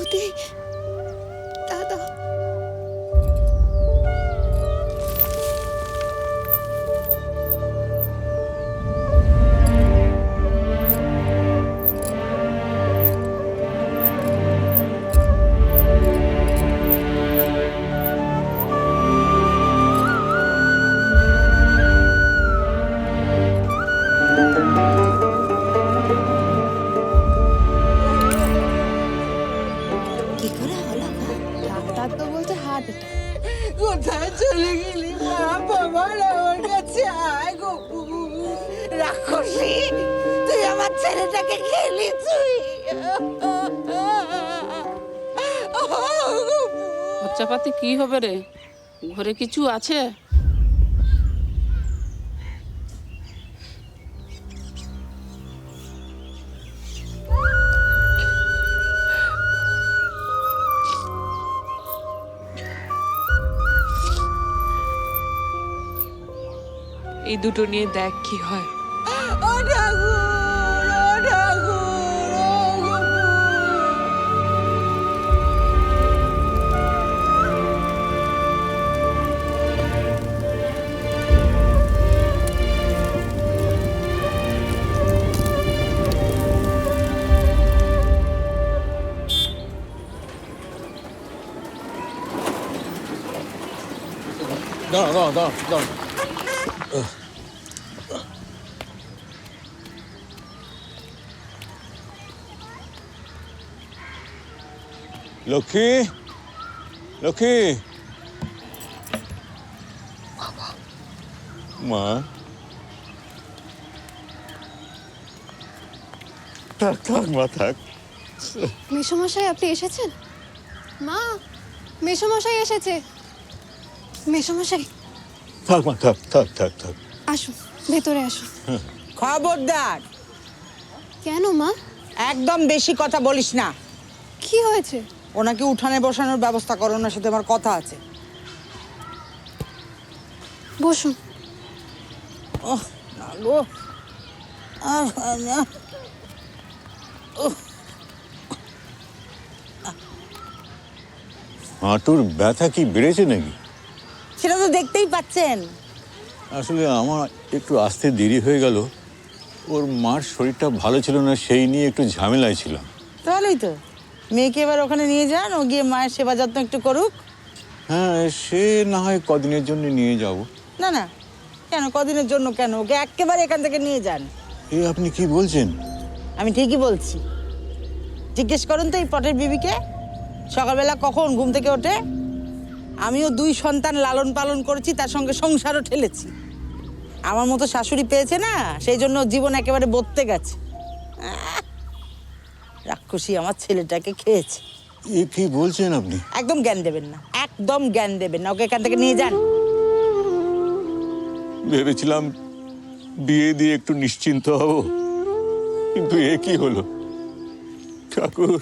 বৌদি দাদা কি করে হলো গো? ডাক্তার তো বলছে হার্ট অ্যাটাক। কোথায় চলে গেলি মা? বাবা আমার কাছে আয় গো। রাক্ষসী, তুই আমার ছেলেটাকে খেলি তুই। খরচাপাতি কি হবে রে? ঘরে কিছু আছে? এই দুটো নিয়ে দেখ কি হয়। ও ঠাকুর, ও ঠাকুর, ও গো। দাঁড়া। লক্ষ্মী, লক্ষ্মী, মা, থাক মা থাক। মেসোমশাই আপনি এসেছেন? মা, মেসোমশাই এসেছে। মেসোমশাই থাক মা থাক। আসুন, ভেতরে আসুন। খবরদার, কেন মা? একদম বেশি কথা বলিস না। কি হয়েছে? ওনাকে উঠানে বসানোর ব্যবস্থা করো, ওনার সাথে আমার কথা আছে। বসুন। ওহ না গো, না। হাঁটুর ব্যথা কি বেড়েছে নাকি? সেটা তো দেখতেই পাচ্ছেন। আসলে আমার একটু আসতে দেরি হয়ে গেল। ওর মার শরীরটা ভালো ছিল না, সেই নিয়ে একটু ঝামেলায় ছিলাম। তাহলেই তো মেয়েকে এবার ওখানে নিয়ে যান, ও গিয়ে মায়ের সেবা যত্ন একটু করুক। হ্যাঁ, সে না হয় কদিনের জন্য নিয়ে যাব। না না, কেন কদিনের জন্য কেন? ওকে একেবারে এখান থেকে নিয়ে যান। এ আপনি কি বলছেন? আমি ঠিকই বলছি। জিজ্ঞেস করুন তো এই পটের বিবিকে, সকালবেলা কখন ঘুম থেকে ওঠে। আমিও 2 সন্তান লালন পালন করেছি, তার সঙ্গে সংসারও ঠেলেছি। আমার মতো শাশুড়ি পেয়েছে না, সেই জন্য জীবন একেবারে বদতে গেছে। রাক্ষসী আমার ছেলেটাকে খেয়েছে। এ কি বলছেন আপনি? একদম জ্ঞান দেবেন না, একদম জ্ঞান দেবেন না। ওকে এখান থেকে নিয়ে যান। ভেবেছিলাম বিয়ে দিয়ে একটু নিশ্চিন্ত হব, কিন্তু এ কি হলো? ঠাকুর,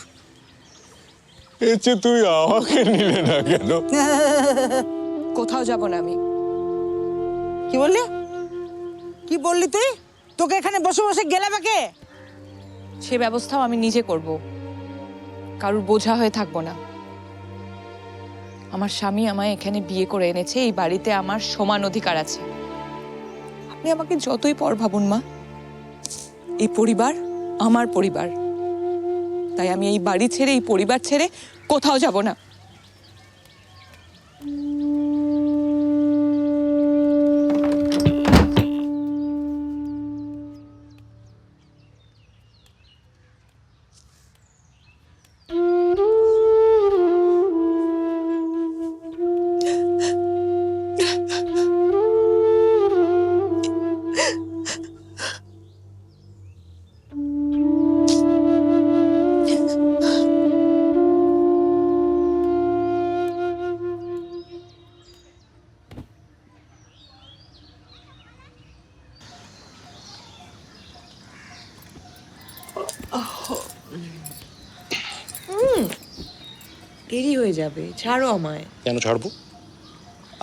এর চেয়ে তুই আমাকে নিলে না কেন? কোথাও যাব না আমি। কি বললি? কি বললি তুই? তোকে এখানে বসে বসে গেলাবে কে? সে ব্যবস্থাও আমি নিজে করব, কারুর বোঝা হয়ে থাকবো না। আমার স্বামী আমায় এখানে বিয়ে করে এনেছে, এই বাড়িতে আমার সমান অধিকার আছে। আপনি আমাকে যতই পর ভাবুন মা, এই পরিবার আমার পরিবার। তাই আমি এই বাড়ি ছেড়ে, এই পরিবার ছেড়ে কোথাও যাব না। দেরি হয়ে যাবে, ছাড়ো আমায়। কেন ছাড়বো?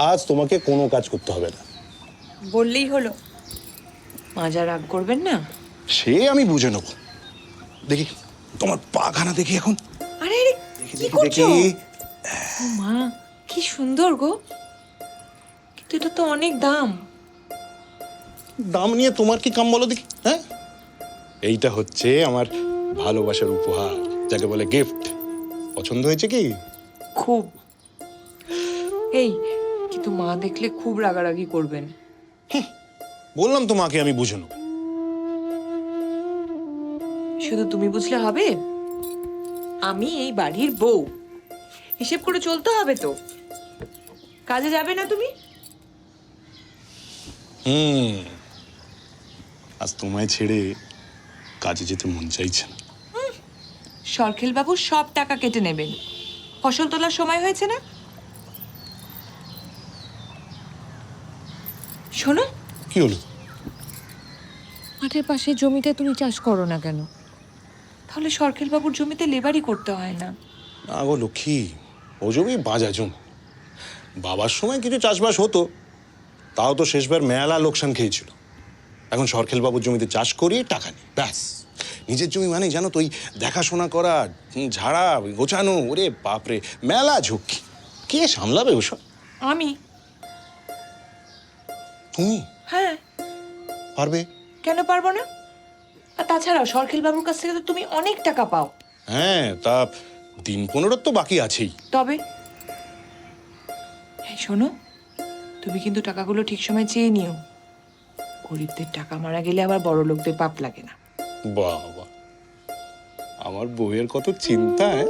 আজ তোমাকে কোনো কাজ করতে হবে না। বললেই হলো। মাজা রাগ করবেন না? সে আমি বুঝে নেব। দেখি তোমার পাখানা দেখি এখন। আরে আরে, দেখি কি দেখি করছো? দেখি ও মা, কি সুন্দর গো। কিন্তু এটা তো অনেক দাম। দাম নিয়ে তোমার কি কাম বলো দেখি, হ্যাঁ? এইটা হচ্ছে আমার ভালোবাসার উপহার, যাকে বলে গিফট। পছন্দ হয়েছে কি? খুব। এই, কিন্তু মা দেখলে খুব রাগারাগি করবেন। বললাম তো মাকে আমি বুঝে নেবো। শুধু তুমি বুঝলে হবে? আমি এই বাড়ির বউ, হিসেব করে চলতে হবে তো। কাজে যাবে না তুমি? আজ তোমায় ছেড়ে কাজে যেতে মন চাইছে না। সরখেল বাবু সব টাকা কেটে নেবেন। ফসল তোলার সময় হয়েছে না? শোনো, কি হলো? মাঠের পাশে জমিতে তুমি চাষ করো না কেন? তাহলে সরখেল বাবুর জমিতে লেবারই করতে হয় না। না গো লক্ষ্মী, ও জমি বাজা জমি। বাবার সময় কিছু চাষবাস হতো, তাও তো শেষবার মেলা লোকসান খেয়েছিল। এখন সরখেল বাবুর জমিতে চাষ করি, টাকা নেই, ব্যাস। নিজের জমি মানে জানো তো, ওই দেখাশোনা করা, ঝাড়া গোছানো, ওরে বাপরে, মেলা ঝুঁকি। কে সামলাবে ওসব? আমি? তুমি হ্যাঁ, পারবে? কেন পারবো না? আর তাছাড়াও সরখেল বাবুর কাছ থেকে তো তুমি অনেক টাকা পাও। হ্যাঁ, তা দিন 15 তো বাকি আছেই। তবে হ্যাঁ, শোনো, তুমি কিন্তু টাকাগুলো ঠিক সময় চেয়ে নিও। গরিবদের টাকা মারা গেলে আবার বড় লোকদের পাপ লাগে না। বাবা, আমার বউয়ের কত চিন্তা, হ্যাঁ?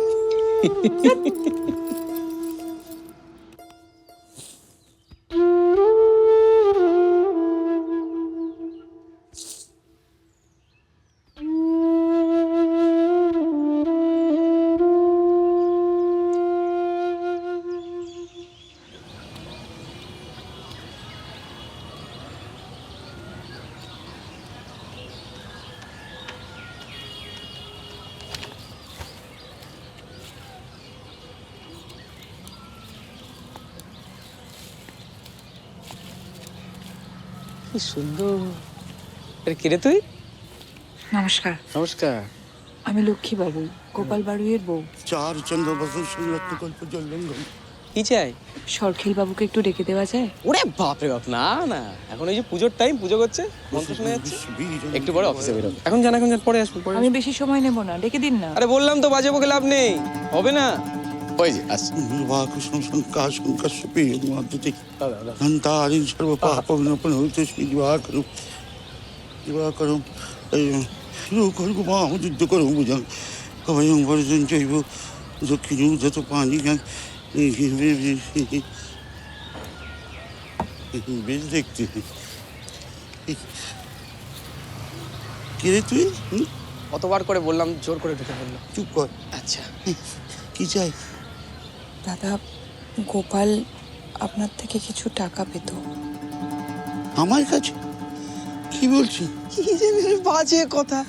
কি সুন্দর। আরে কে রে তুই? নমস্কার, নমস্কার। আমি লক্ষ্মী বাবু, গোপাল বাড়ুইয়ের বউ। চার চন্দ্র বছর সংরক্ত কল্প জল্লঙ্ঘন। কি চাই? সরখেল বাবুকে একটু ডেকে দেওয়া যায়? ওরে বাপ রে বাপ, না না, এখন এই যে পুজোর টাইম, পুজো করছে, মন্ত্র শোনা যাচ্ছে, একটু পরে অফিসে বেরোবে। এখন জান, এখন জান, পরে আসবো, পরে আমি আসবো। বেশি সময় নেব না, ডেকে দিন না। আরে বললাম তো, বাজে বকে লাভ নেই, হবে না। ওই যে আসছে। বাকুশম শঙ্কা শঙ্কা সুপি মাদুতি দাদা, দাদা। ধন্তারিং সর্ব পাপ বিনপন হইতে শ্রী দিবাকরম দিবাকরম রূপকর্গ মাম যুদ্ধ করম বুঝাং কবয়ং বরজন জৈব দক্ষিণ যত পানি গান বেশ দেখতে। কে রে তুই? কতবার করে বললাম, জোর করে ঢুকে বললো। চুপ কর। আচ্ছা, কি চাই? দাদা, গোপাল আপনার থেকে কিছু টাকা পেত। আমার কাছে? কি বলছি? কি জানি বাজে কথা।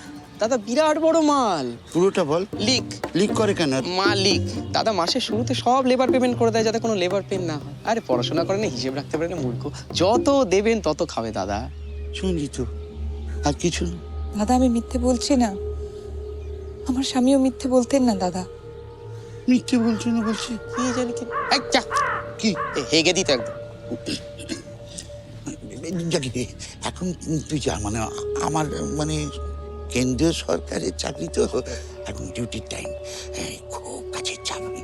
দাদা বিরাট বড় মাল। পুরোটা বল। লিক লিক করে কেন? মালিক দাদা মাসের শুরুতে সব লেবার পেমেন্ট করে দেয়, যাতে কোনো লেবার পেন না হয়। আরে পড়াশোনা করে না, হিসেব রাখতে পারে না, মূর্খ। যত দেবেন তত খাবে দাদা। শুনলি তো, আর কিছু? দাদা, আমি মিথ্যে বলছি না। আমার স্বামীও মিথ্যে বলতেন না দাদা। মিথ্যে বলছো না বলছি? কি জানি কি। এই যা, কি হেগে দিত একদম। জানি এখন তুই যা, মানে আমার মানে কেন্দ্রীয় সরকারের চাকরি তো, এখন ডিউটির টাইম, খুব কাছের চাকরি।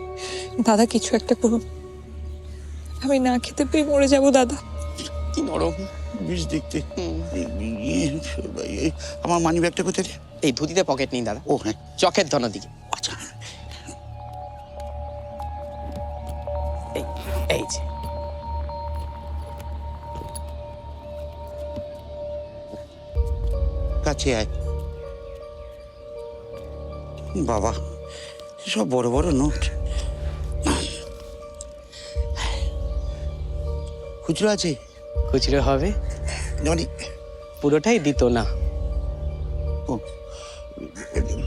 দাদা, কিছু একটা করুন, আমি না খেতে পেয়ে মরে যাব দাদা। কি নরম। বেশ দেখতে। আমার মানি ব্যাগটা কোথায় রে? এই ধুতিতে পকেট নেই দাদা। ও হ্যাঁ, চকের ধনার দিকে। আচ্ছা। এই এই যে কাছে আয়। বাবা, সব বড় বড় নোট। খুচরো আছে? খুচরো হবে, মানে পুরোটাই দিত না। ও,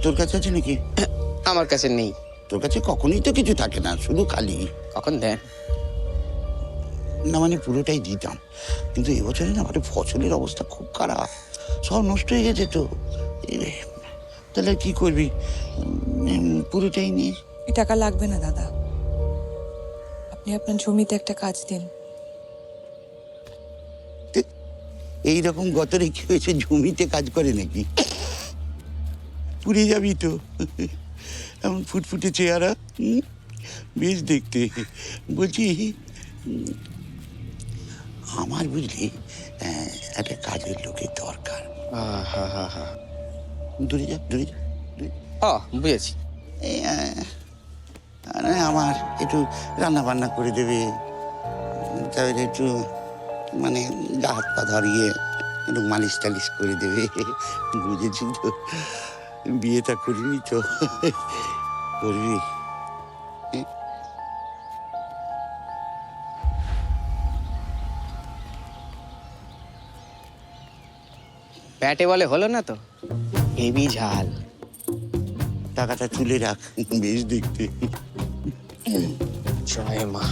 তোর কাছে আছে নাকি? আমার কাছে নেই। তোর কাছে কখনোই তো কিছু থাকে না, শুধু খালি। কখন দেন? না মানে পুরোটাই দিতাম, কিন্তু এবছরে না মানে ফসলের অবস্থা খুব খারাপ, সব নষ্ট হয়ে গেছে তো। তাহলে কি করবি? পুরোটাই নিয়ে এই টাকা লাগবে না দাদা, আপনি আপনার জমিতে একটা কাজ দিন। এইরকম গতরে কি হয়েছে, জমিতে কাজ করে নাকি? পুড়ে যাবি তো। এমন ফুটফুটে চেহারা, বেশ দেখতে। বলছি, আমার বুঝলি একটা কাজের লোকের দরকার। হা হা হা। দূরে যা, দূরে যা, দূরে যা। বুঝেছি। এই, আমার একটু রান্না বান্না করে দেবে, তাহলে একটু মানে গা হাত পা ধরিয়ে একটু মালিশ টালিশ করে দেবে। বুঝেছি তো, বিয়েটা করবি তো? করবি? ব্যাটে বলে হলো না তো, হেভি ঝাল। টাকাটা তুলে রাখ, বেশ দেখতে। জয় মা।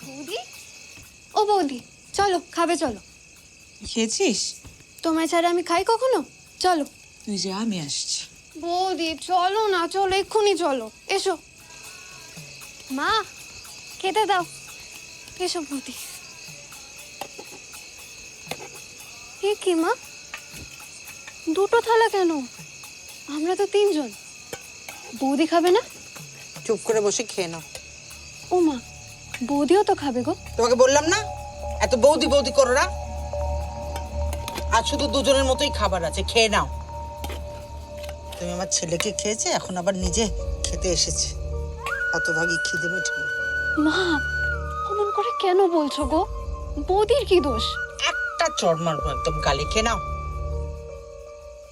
বৌদি, ও বৌদি, চলো খাবে, চলো। খেয়েছিস? তোমায় ছাড়া আমি খাই কখনো? চলো। তুই যা, আমি আসছি। বৌদি চলো না, চলো এক্ষুনি চলো, এসো। মা খেতে দাও, এসো বৌদি। এ কি মা, দুটো থালা কেন? আমরা তো তিনজন। বৌদি খাবে না? চুপ করে বসে খেয়ে নাও। ও মা, বৌদিও তো খাবে গো। তোমাকে বললাম না এত বৌদি বৌদি করো না। আজ শুধু দুজনের মতোই খাবার আছে, খেয়ে নাও। তুমি আমার ছেলেকে খেয়েছে, এখন আবার নিজে খেতে এসেছে। হতভাগী, খিদে মেটে। মা অমন করে কেন বলছো গো? বৌদির কি দোষ? একটা চড় মারবো একদম গালে। খেয়ে নাও।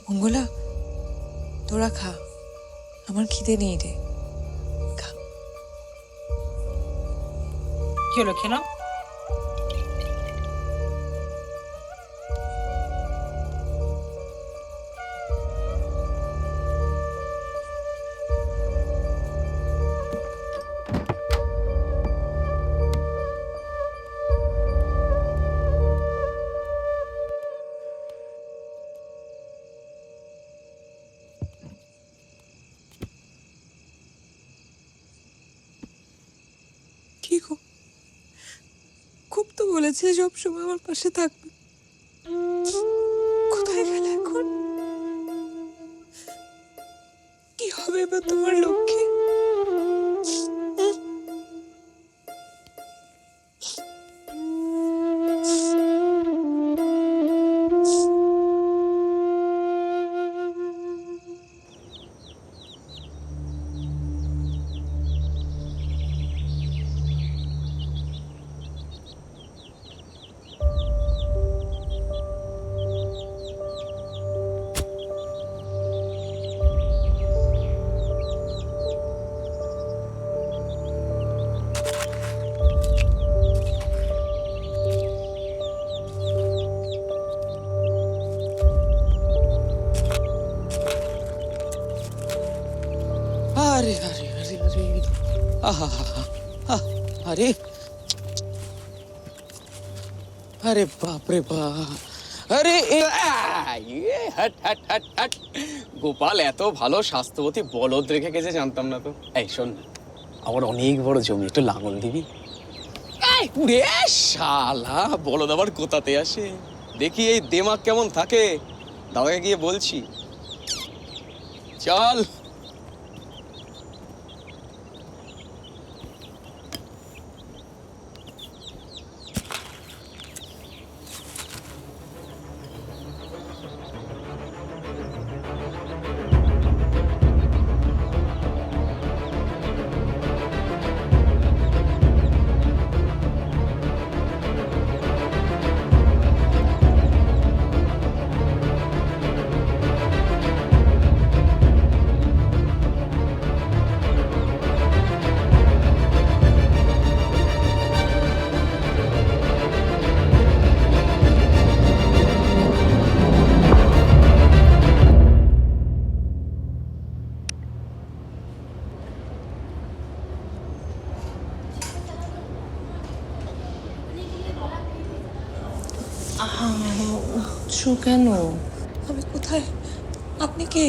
মঙ্গলা, তোরা খা, আমার খিদে নেই রে। খা। কি হলো, খেয়ে নাও। কি গো, খুব তো বলেছে সবসময় আমার পাশে থাকবে, কোথায় গেল এখন? কি হবে এবার তোমার লক্ষ্যে? আরে আরে আরে আরে, আহা আরে, আরে বাপ রে বাপ, আরে হাট হাট হাট হাট। গোপাল এত ভালো স্বাস্থ্যবতী বলদ রেখে গেছে জানতাম না তো। এই শোন না, আমার অনেক বড় জমি, একটু লাঙল দিবি? উড়ে শালা, বলদ আবার কোথাতে আসে? দেখি এই দেমাগ কেমন থাকে, দাদাকে গিয়ে বলছি। চল। কাঁদছো কেন? আমি কোথায়? আপনি কে?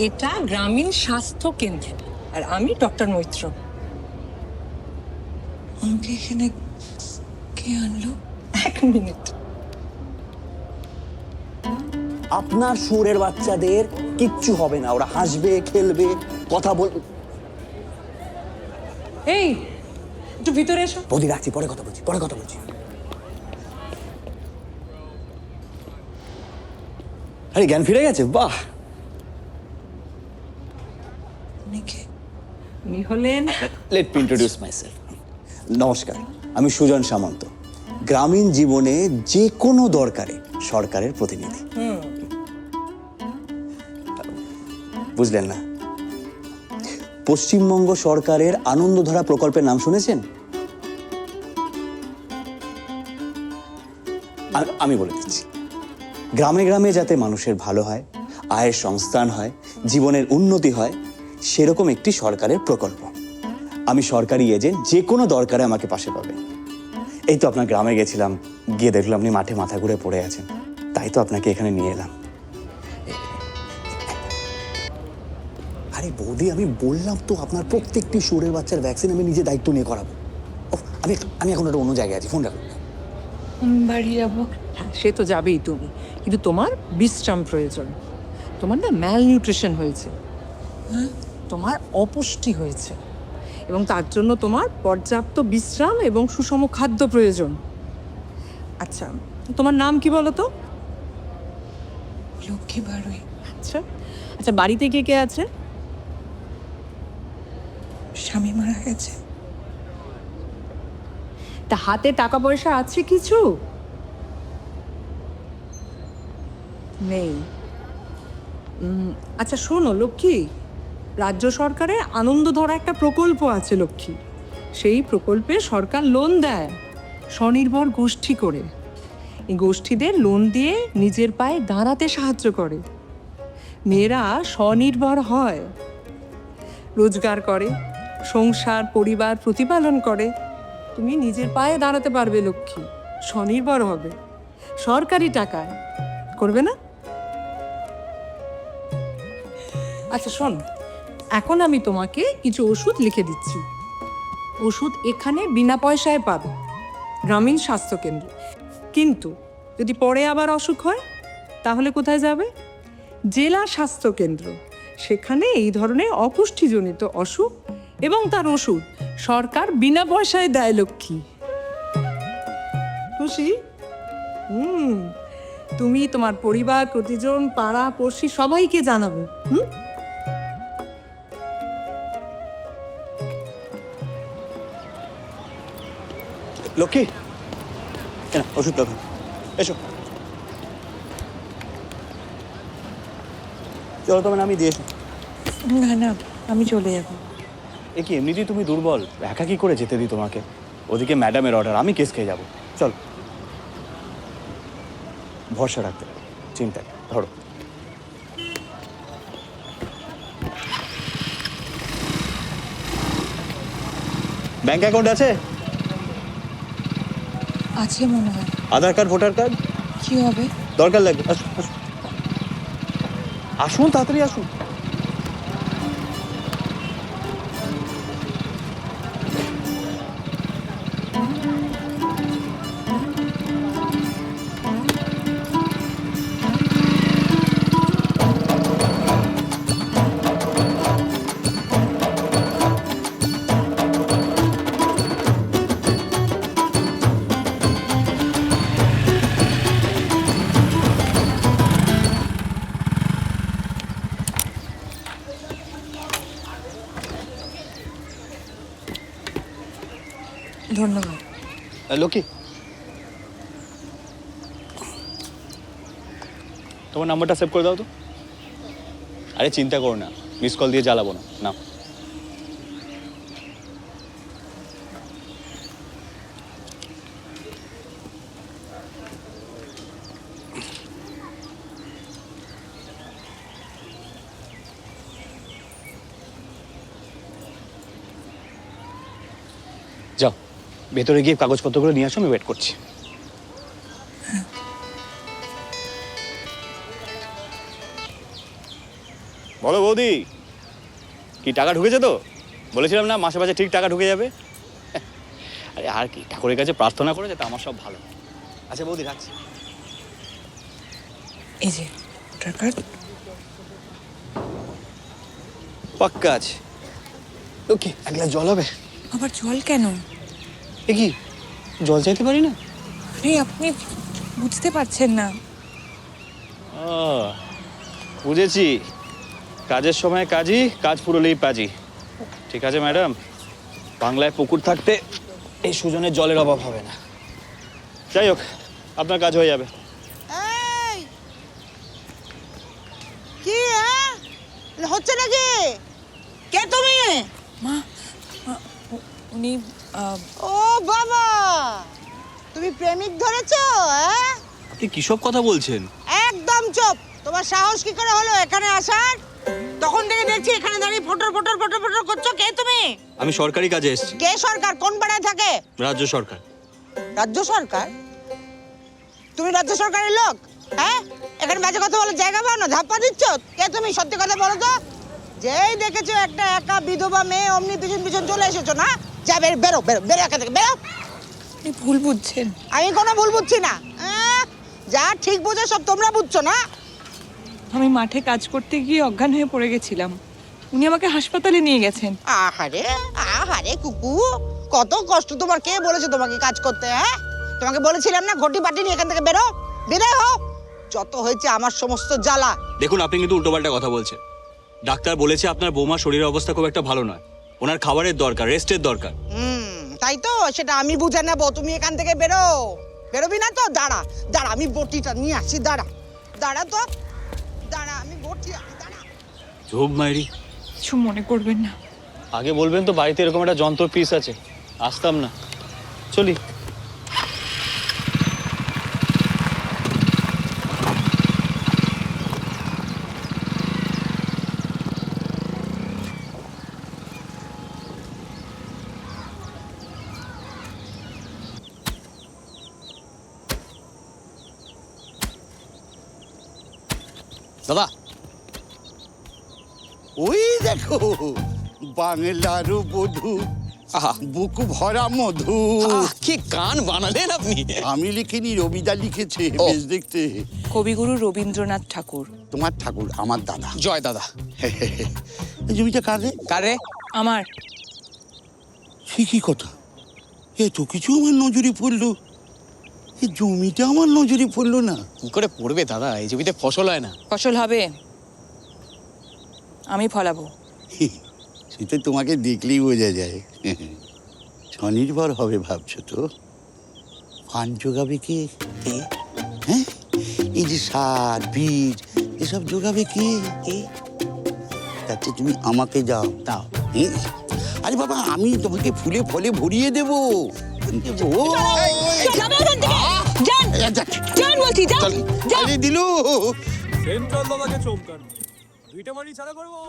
এটা গ্রামীণ স্বাস্থ্য কেন্দ্র আর আমি ডক্টর মৈত্র। আমাকে এখানে কে আনলো? 1 মিনিট। আপনার শুয়োরের বাচ্চাদের কিচ্ছু হবে না, ওরা হাসবে, খেলবে, কথা বলবে। এই একটু ভিতরে এসো। বৌদি রাখছি, পরে কথা বলছি, পরে কথা বলছি। আরে জ্ঞান ফিরে গেছে, বাহ। উনি হলেন লেট মি ইন্ট্রোডিউস মাইসেলফ। নমস্কার, আমি সুজন সামন্ত, গ্রামীণ জীবনে যে কোনো দরকারে সরকারের প্রতিনিধি। বুঝলেন না? পশ্চিমবঙ্গ সরকারের আনন্দধারা প্রকল্পের নাম শুনেছেন? আমি বলে দিচ্ছি। গ্রামে গ্রামে যাতে মানুষের ভালো হয়, আয়ের সংস্থান হয়, জীবনের উন্নতি হয়, সেরকম একটি সরকারের প্রকল্প। আমি সরকারি এজেন্ট, যে কোনো দরকারে আমাকে পাশে পাবে। এই তো আপনার গ্রামে গেছিলাম, গিয়ে দেখলাম আপনি মাঠে মাথা ঘুরে পড়ে আছেন, তাই তো আপনাকে এখানে নিয়ে এলাম। আরে বৌদি, আমি বললাম তো আপনার প্রত্যেকটি শুয়োরের বাচ্চার ভ্যাকসিন আমি নিজে দায়িত্ব নিয়ে করাবো। আমি এখন একটা অন্য জায়গায় আছি, ফোন রাখুন। বাড়ি যাবো। হ্যাঁ, সে তো যাবেই তুমি, কিন্তু তোমার বিশ্রাম প্রয়োজন। তোমার না ম্যালনিউট্রিশন হয়েছে, তোমার অপুষ্টি হয়েছে, এবং তার জন্য তোমার পর্যাপ্ত বিশ্রাম এবং সুষম খাদ্য প্রয়োজন। আচ্ছা, তোমার নাম কি বলো তো? লক্ষ্মী বাড়ুই। আচ্ছা আচ্ছা, বাড়িতে কে কে আছে? স্বামী মারা গেছে। তা হাতে টাকা পয়সা আছে কিছু? নেই। আচ্ছা শোনো লক্ষ্মী, রাজ্য সরকারের আনন্দধারা একটা প্রকল্প আছে লক্ষ্মী। সেই প্রকল্পে সরকার লোন দেয় স্বনির্ভর গোষ্ঠী করে। এই গোষ্ঠীদের লোন দিয়ে নিজের পায়ে দাঁড়াতে সাহায্য করে। মেয়েরা স্বনির্ভর হয়, রোজগার করে, সংসার পরিবার প্রতিপালন করে। তুমি নিজের পায়ে দাঁড়াতে পারবে লক্ষ্মী, স্বনির্ভর হবে, সরকারি টাকায়। করবে না? আচ্ছা শোন, এখন আমি তোমাকে কিছু ওষুধ লিখে দিচ্ছি। ওষুধ এখানে বিনা পয়সায় পাবে, গ্রামীণ স্বাস্থ্য কেন্দ্র। কিন্তু যদি পরে আবার অসুখ হয় তাহলে কোথায় যাবে? জেলা স্বাস্থ্য কেন্দ্র। সেখানে এই ধরনের অপুষ্টিজনিত অসুখ এবং তার ওষুধ সরকার বিনা পয়সায় দেয় লক্ষ্মী। খুশি? তুমি তোমার পরিবার, প্রতিজন, পাড়া পড়শি সবাইকে জানাবে। লক্ষ্মী, ওষুধ রাখুন, এসো। চলো তোমার আমি দিয়ে এসো। না না, আমি চলে যাবো। এ কি, এমনিতেই তুমি দুর্বল, একা কি করে যেতে দিই তোমাকে? ওদিকে ম্যাডামের অর্ডার, আমি কেস খেয়ে যাবো। চল, ভরসা রাখতে পারো, চিন্তা নেই, ধরো। ব্যাংক অ্যাকাউন্ট আছে? আছে মনে হয়। আধার কার্ড, ভোটার কার্ড? কি হবে? দরকার লাগবে, আসুন আসুন আসুন, তাড়াতাড়ি আসুন। ধন্যবাদ। লক্ষ্মী, তোমার নাম্বারটা সেভ করে দাও তো। আরে চিন্তা করো না, মিস কল দিয়ে জ্বালাবো না। নাও। যাও, ভেতরে গিয়ে কাগজপত্রগুলো নিয়ে আসো, আমি ওয়েট করছি। বলো বৌদি, কি টাকা ঢুকেছে তো? বলেছিলাম না মাসে মাসে ঠিক টাকা ঢুকে যাবে। আরে আর কি, ঠাকুরের কাছে প্রার্থনা করে যাতে আমার সব ভালো। আচ্ছা বৌদি, রাখছি। এই যে ভোটার কার্ড। পাক্কা আছে। ওকে, এক গ্লাস জল হবে? আবার জল কেন? এ কি, জল চাইতে পারি না? আরে আপনি বুঝতে পারছেন না। ও, বুঝেছি। কাজের সময় কাজই, কাজ ফুরলেই পাজি। ঠিক আছে ম্যাডাম, বাংলায় পুকুর থাকতে এই সুজনের জলের অভাব হবে না। যাই হোক, আপনার কাজ হয়ে যাবে। এই কি হচ্ছে নাকি? কে তুমি? মা, উনি ও বাবা, তুমি প্রেমিক ধরেছো? আপনি কিসব কথা বলছেন? একদম চুপ। তোমার সাহস কি করে হলো এখানে আসার? তখন থেকে দেখছি এখানে দাঁড়িয়ে ফটর ফটর ফটর ফটর করছো। কে তুমি? আমি সরকারি কাজে এসেছি। কে সরকার? কোন পাড়ায় থাকে? রাজ্য সরকার। রাজ্য সরকার? তুমি রাজ্য সরকারের লোক? হ্যাঁ, এখানে বাজে কথা বলে জায়গা পাও না, ধাপ্পা দিচ্ছ। কে তুমি? সত্যি কথা বলো তো। যেই দেখেছো একটা একা বিধবা মেয়ে, অমনি পিছন পিছন চলে এসেছো না? যা বেরো বেরো বেরো বেরো এখান থেকে, বেরো। আপনি ভুল বুঝছেন। আমি কোনো ভুল বুঝছি না। যা ঠিক বোঝো সব তোমরা বুঝছো না। আমি মাঠে কাজ করতে গিয়ে অজ্ঞান হয়ে পড়ে গেছিলাম, উনি আমাকে হাসপাতালে নিয়ে গেছেন। আহারে আহারে কুকু, কত কষ্ট তোমার। কে বলেছে তোমাকে কাজ করতে? হ্যাঁ, তোমাকে বলেছিলাম না ঘটি বাটি নিয়ে এখান থেকে বেরো, বিদায় হও। যত হয়েছে আমার সমস্ত জ্বালা। দেখুন, আপনি কিন্তু উল্টোপাল্টা কথা বলছেন। ডাক্তার বলেছে আপনার বৌমার শরীরের অবস্থা খুব একটা ভালো নয়, ওনার খাবারের দরকার, রেস্টের দরকার। তাই তো, সেটা আমি বুঝে নেবো। তুমি এখান থেকে বেরো। বেরোবি না তো? দাঁড়া দাঁড়া, আমি বটিটা নিয়ে আসি। দাঁড়া দাঁড়া তো, দাঁড়া, আমি বটি আনি, দাঁড়া। ঝোপ মাইরি, কিছু মনে করবেন না। আগে বলবেন তো বাড়িতে এরকম একটা যন্ত্র পিস আছে, আসতাম না। চলি। দাদা, ওই দেখো বাংলার বধূ, বুক ভরা মধু। কি গান বানালেন আপনি! আমি লিখিনি, রবিদা লিখেছে। বেশ দেখতে। কবিগুরু রবীন্দ্রনাথ ঠাকুর। তোমার ঠাকুর আমার দাদা। জয় দাদা। এই জমিটা কারে? কারে? আমার। সে কি কথা? এত কিছু আমার নজরে পড়লো, এই জমিটা আমার নজরে পড়লো না। কি করে পড়বে দাদা, এই জমিতে ফসল হয় না। ফসল হবে, আমি ফলাবো। সেটা তোমাকে দেখলেই বোঝা যায়। স্বনির্ভর হবে ভাবছো তো? ফান্ড জোগাবে কে? হ্যাঁ, এই যে সার বীজ এসব জোগাবে কে? তাতে তুমি আমাকে যাও দাও। আরে বাবা, আমি তোমাকে ফুলে ফলে ভরিয়ে দেবো। দিলু সেন্ট্রাল দাদাকে চমকান, দুইটা মারি ছাড়া করবো।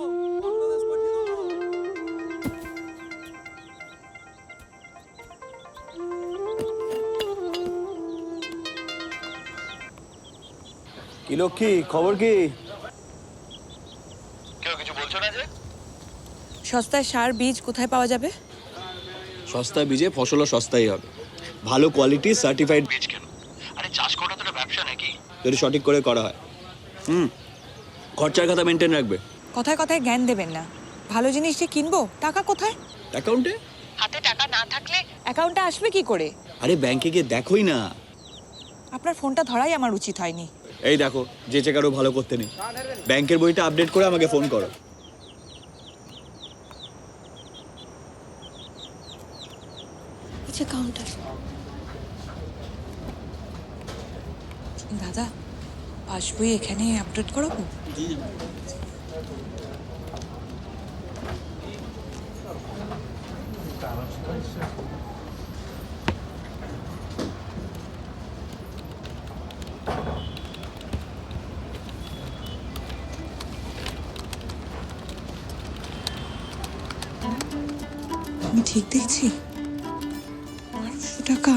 কি লক্ষ্মী, খবর কি? কেউ কিছু বলছো না যে? সস্তায় সার বীজ কোথায় পাওয়া যাবে? সস্তা বীজে ফসলও সস্তাই হবে। ভালো কোয়ালিটি সার্টিফাইড বীজ কেন? আরে চাষ করা তো একটা ব্যবসা নাকি, যদি সঠিক করে করা হয়। খরচার খাতা মেনটেন রাখবে। কথায় কথায় জ্ঞান দেবেন না। ভালো জিনিস যে কিনবো, টাকা কোথায়? অ্যাকাউন্টে। হাতে টাকা না থাকলে অ্যাকাউন্টে আসবে কি করে? আরে ব্যাংকে গিয়ে দেখোই না। আপনার ফোনটা ধরাই আমার উচিত হয়নি। এই দেখো, যে চেকারও ভালো করতে নেই। ব্যাংকের বইটা আপডেট করে আমাকে ফোন করো। আচ্ছা, কাউন্টার। দাদা, পাসবই এখানে আপডেট করাবো? আমি ঠিক দেখছি? 1200 টাকা।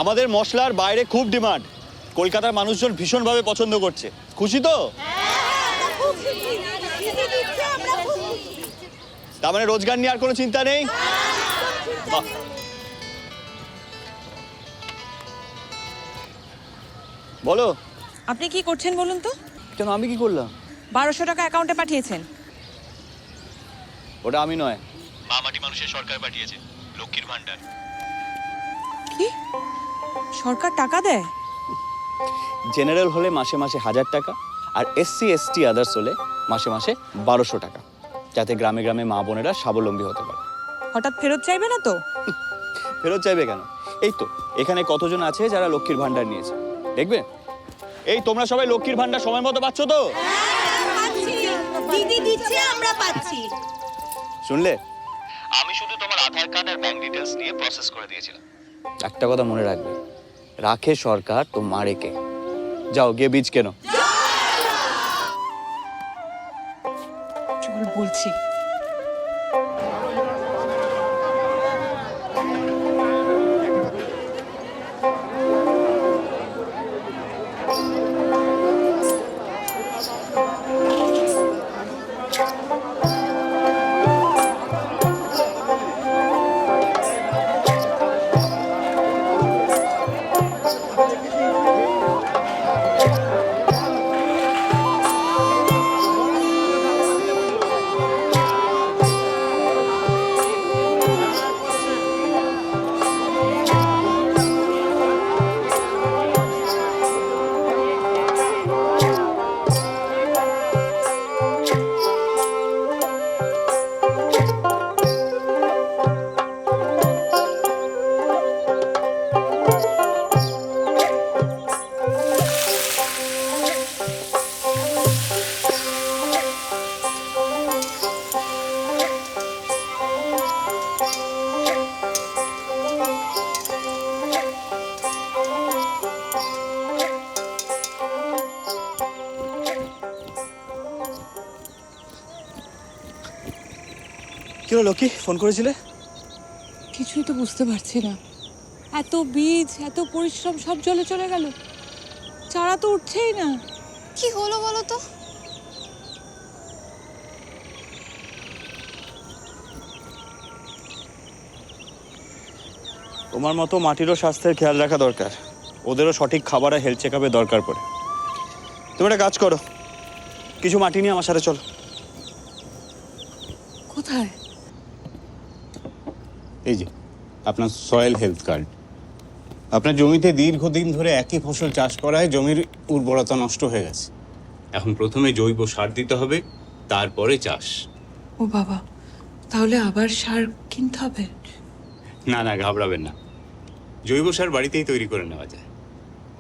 আমাদের মশলার বাইরে খুব ডিমান্ড, কলকাতার মানুষজন ভীষণভাবে পছন্দ করছে। খুশি তো? তার মানে রোজগার নিয়ে আর কোনো চিন্তা নেই? বাহ। বলো। আপনি কি করছেন বলুন তো? কেন, আমি কি করলাম? 1200 টাকা অ্যাকাউন্টে পাঠিয়েছেন। ওটা আমি নয়, মামাটি মানুষের সরকার পাঠিয়েছে, লক্ষ্মীর ভান্ডার। কি? সরকার টাকা দেয়? জেনারেল হলে মাসে মাসে 1000 টাকা, আর SC ST আদার্স হলে মাসে মাসে 1200 টাকা, যাতে গ্রামে গ্রামে মা বোনেরা স্বাবলম্বী হতে পারে। হঠাৎ ফেরত চাইবে না তো? ফেরত চাইবে কেন? এই তো এখানে কতজন আছে যারা লক্ষ্মীর ভান্ডার নিয়েছে, দেখবে। এই তোমরা সবাই লক্ষ্মীর ভান্ডার সময় মতো পাচ্ছ তো? দিদি দিচ্ছে, আমরা পাচ্ছি। শুনলে? আমি শুধু তোমার আধার কার্ড আর ব্যাংক ডিটেইলস নিয়ে প্রসেস করে দিয়েছিলাম। একটা কথা মনে রাখবে, রাখে সরকার তো মারে কে। যাও গিয়ে বীজ কেনো। চল বলছি। কি হলো লক্ষ্মী, ফোন করেছিলে? কিছুই তো বুঝতে পারছি না। এত বীজ, এত পরিশ্রম সব জলে চলে গেল। চারা তো উঠছেই না। কি হলো বলো তো? তোমার মতো মাটিরও স্বাস্থ্যের খেয়াল রাখা দরকার, ওদেরও সঠিক খাবার আর হেলথ চেকআপের দরকার পড়ে। তুমি একটা কাজ করো, কিছু মাটি নিয়ে আমার সাথে চলো। কোথায়? এই যে আপনার সয়েল হেলথ কার্ড। আপনার জমিতে দীর্ঘদিন ধরে একই ফসল চাষ করায় জমির উর্বরতা নষ্ট হয়ে গেছে। এখন প্রথমে জৈব সার দিতে হবে, তারপরে চাষ। ও বাবা, তাহলে আবার সার কিনতে হবে? না না, ঘাবড়াবেন না, জৈব সার বাড়িতেই তৈরি করে নেওয়া যায়।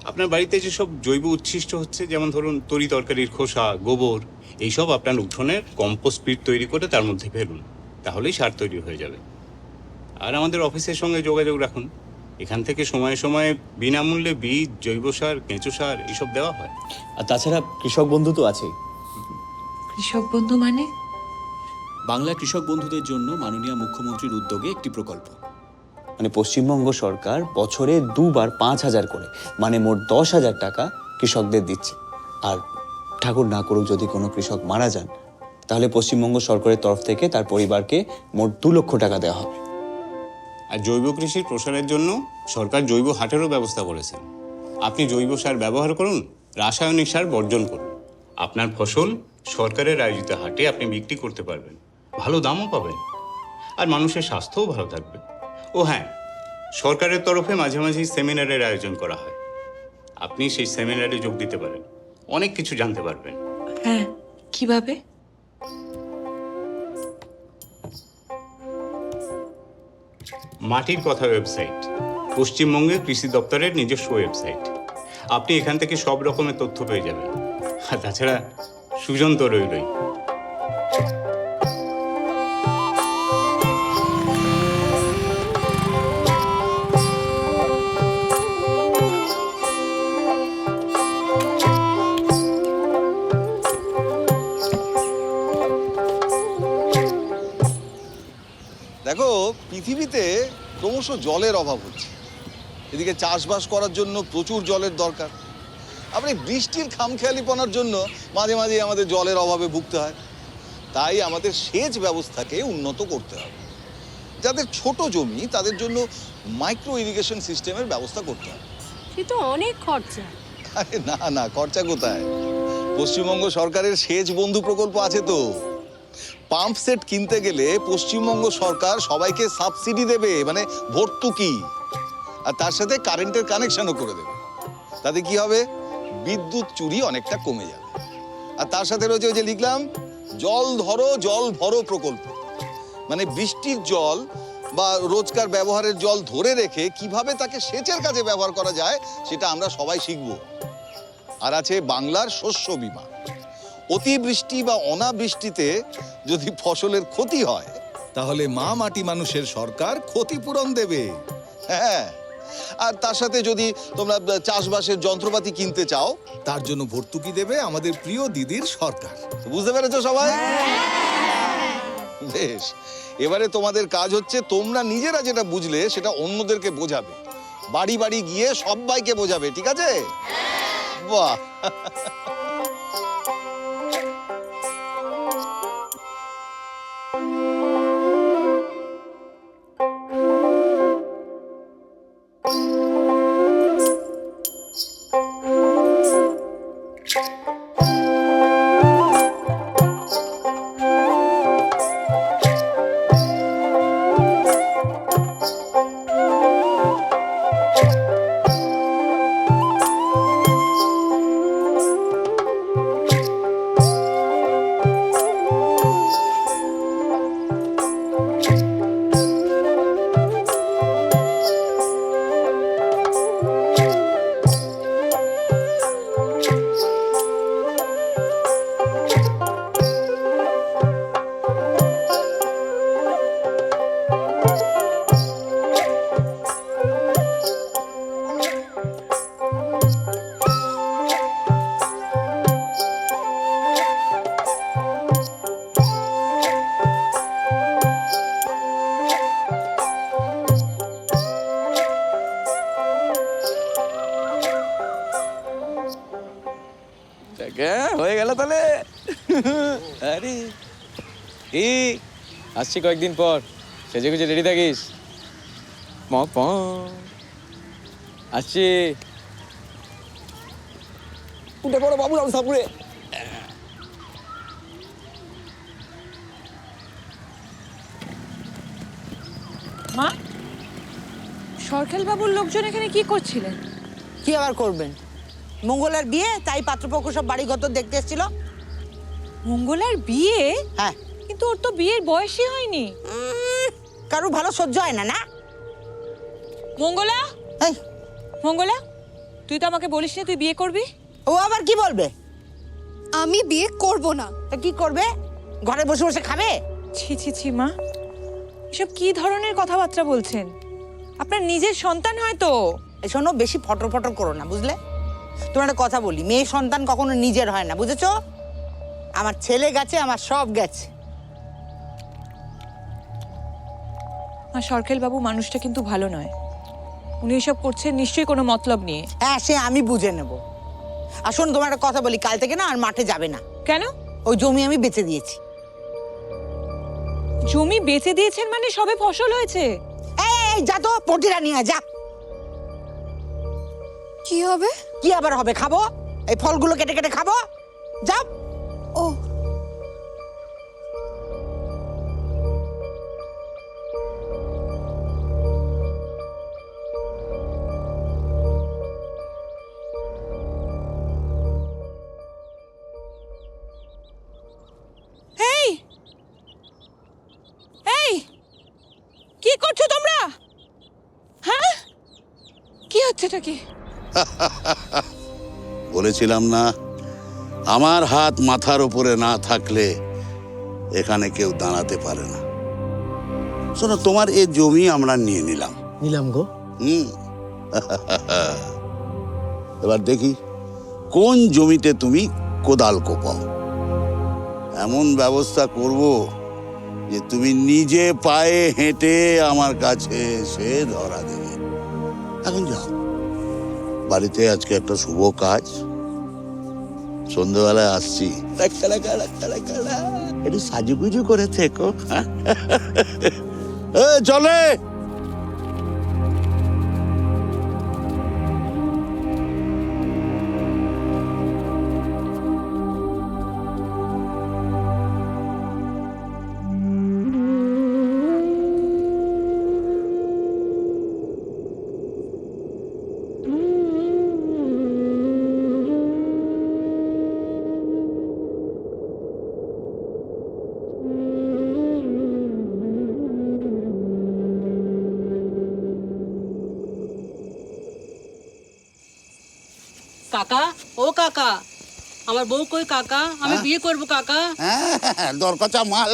আপনার বাড়িতে যেসব জৈব উচ্ছিষ্ট হচ্ছে, যেমন ধরুন তরি তরকারির খোসা, গোবর, এইসব আপনার উঠোনের কম্পোস্ট পিট তৈরি করে তার মধ্যে ফেলুন, তাহলেই সার তৈরি হয়ে যাবে। আর আমাদের অফিসের সঙ্গে যোগাযোগ রাখুন, এখান থেকে সময়ে সময়ে বিনামূল্যে বীজ, জৈব সার, কেঁচো সার এইসব দেওয়া হয়। আর তাছাড়া কৃষক বন্ধু তো আছেই। কৃষক বন্ধু মানে? বাংলা কৃষক বন্ধুদের জন্য মাননীয় মুখ্যমন্ত্রীর উদ্যোগে একটি প্রকল্প। মানে পশ্চিমবঙ্গ সরকার বছরে 2 বার 5000 করে, মানে মোট 10,000 টাকা কৃষকদের দিচ্ছে। আর ঠাকুর না করুক যদি কোনো কৃষক মারা যান, তাহলে পশ্চিমবঙ্গ সরকারের তরফ থেকে তার পরিবারকে মোট 2 লক্ষ টাকা দেওয়া হবে। আর জৈব কৃষির প্রসারের জন্য সরকার জৈব হাটেরও ব্যবস্থা করেছেন। আপনি জৈব সার ব্যবহার করুন, রাসায়নিক সার বর্জন করুন। আপনার ফসল সরকারের আয়োজিত হাটে আপনি বিক্রি করতে পারবেন, ভালো দামও পাবেন, আর মানুষের স্বাস্থ্যও ভালো থাকবে। ও হ্যাঁ, সরকারের তরফে মাঝে মাঝে সেমিনারের আয়োজন করা হয়, আপনি সেই সেমিনারে যোগ দিতে পারেন, অনেক কিছু জানতে পারবেন। হ্যাঁ, কিভাবে? মাটির কথা ওয়েবসাইট, পশ্চিমবঙ্গের কৃষি দপ্তরের নিজস্ব ওয়েবসাইট। আপনি এখান থেকে সব রকমের তথ্য পেয়ে যাবেন। আর তাছাড়া সুজন তো রইলই। দেখো, পৃথিবীতে ক্রমশ জলের অভাব হচ্ছে। এদিকে চাষবাস করার জন্য প্রচুর জলের দরকার। আবার এই বৃষ্টির খামখেয়ালিপনার জন্য মাঝে মাঝে আমাদের জলের অভাবে ভুগতে হয়। তাই আমাদের সেচ ব্যবস্থাকে উন্নত করতে হবে। যাদের ছোট জমি তাদের জন্য মাইক্রো ইরিগেশন সিস্টেমের ব্যবস্থা করতে হবে। সে তো অনেক খরচা। আরে না না, খরচা কোথায়? পশ্চিমবঙ্গ সরকারের সেচ বন্ধু প্রকল্প আছে তো। পাম্প সেট কিনতে গেলে পশ্চিমবঙ্গ সরকার সবাইকে সাবসিডি দেবে, মানে ভর্তুকি, আর তার সাথে কারেন্টের কানেকশনও করে দেবে। তাতে কি হবে? বিদ্যুৎ চুরি অনেকটা কমে যাবে। আর তার সাথে রয়েছে ওই যে লিখলাম জল ধরো জল ভরো প্রকল্প, মানে বৃষ্টির জল বা রোজকার ব্যবহারের জল ধরে রেখে কিভাবে তাকে সেচের কাজে ব্যবহার করা যায় সেটা আমরা সবাই শিখব। আর আছে বাংলার শস্য বীমা। অতিবৃষ্টি বা অনাবৃষ্টিতে যদি ফসলের ক্ষতি হয় তাহলে মা মাটি মানুষের সরকার ক্ষতিপূরণ দেবে। হ্যাঁ, আর তার সাথে যদি তোমরা চাষবাসের যন্ত্রপাতি কিনতে চাও তার জন্য ভর্তুকি দেবে আমাদের প্রিয় দিদির সরকার। বুঝতে পেরেছো সবাই? বেশ, এবারে তোমাদের কাজ হচ্ছে তোমরা নিজেরা যেটা বুঝলে সেটা অন্যদেরকে বোঝাবে, বাড়ি বাড়ি গিয়ে সবাইকে বোঝাবে, ঠিক আছে? বাহ, হয়ে গেল তাহলে। আরে এই আসছি কয়েকদিন পর, সেজে গুজে রেডি থাকিস। আসছি। উঠে পড়ো বাবু, সাপুরে। মা, সরকার বাবুর লোকজন এখানে কি করছিলেন? কি আবার করবেন? মঙ্গলার বিয়ে, তাই পাত্রপক্ষ সব বাড়ি ঘর দেখতে এসেছিল। মঙ্গলার বিয়ে? হ্যাঁ। কিন্তু ওর তো বিয়ের বয়সই হয়নি। কারো ভালো সহ্য হয় না না? মঙ্গলা, এই মঙ্গলা, তুই তো আমাকে বলিস না তুই বিয়ে করবি। ও আবার কি বলবে? আমি বিয়ে করব না। তা কি করবে? ঘরে বসে বসে খাবে? ছি ছি ছি মা, এসব কি ধরনের কথাবার্তা বলছেন? আপনার নিজের সন্তান হয়তো। এই শোনো, বেশি ফটর ফটর করো না, বুঝলে? তোমার একটা কথা বলি, মেয়ে সন্তান কখনো নিজের হয় না, বুঝেছো? আমার ছেলে গেছে, আমার সব গেছে। আর সরকেল বাবু মানুষটা কিন্তু ভালো নয়। উনি এসব করছেন নিশ্চয়ই কোনো মতলব নিয়ে। হ্যাঁ, সে আমি বুঝে নেব। আর শোনো, তোমার একটা কথা বলি, কাল থেকে না আর মাঠে যাবে না। কেন? ওই জমি আমি বেচে দিয়েছি। জমি বেচে দিয়েছেন মানে সবে ফসল হয়েছে। এই যা তো, পটিরা নিয়ে যা। কি হবে? কি আবার হবে? খাবো, এই ফলগুলো কেটে কেটে খাবো। যাও। ও, এই এই কি করছো তোমরা? হ্যাঁ, কি হচ্ছেটা কি? বলেছিলাম না, আমার হাত মাথার উপরে না থাকলে এখানে কেউ দাঁড়াতে পারে না। শোনো, তোমার এই জমি আমরা নিয়ে নিলাম গো। এবার দেখি কোন জমিতে তুমি কোদাল কোপাও। এমন ব্যবস্থা করব যে তুমি নিজে পায়ে হেঁটে আমার কাছে এসে ধরা দেবে। এখন যাও, বাড়িতে আজকে একটা শুভ কাজ, সন্ধ্যেবেলায় আসছি, একটু সাজুগুজু করে থেকো। চলে কাকা, ও কাকা, আমার বউ কই কাকা? আমি বিয়ে করব কাকা। হ্যাঁ, দরকার মাল।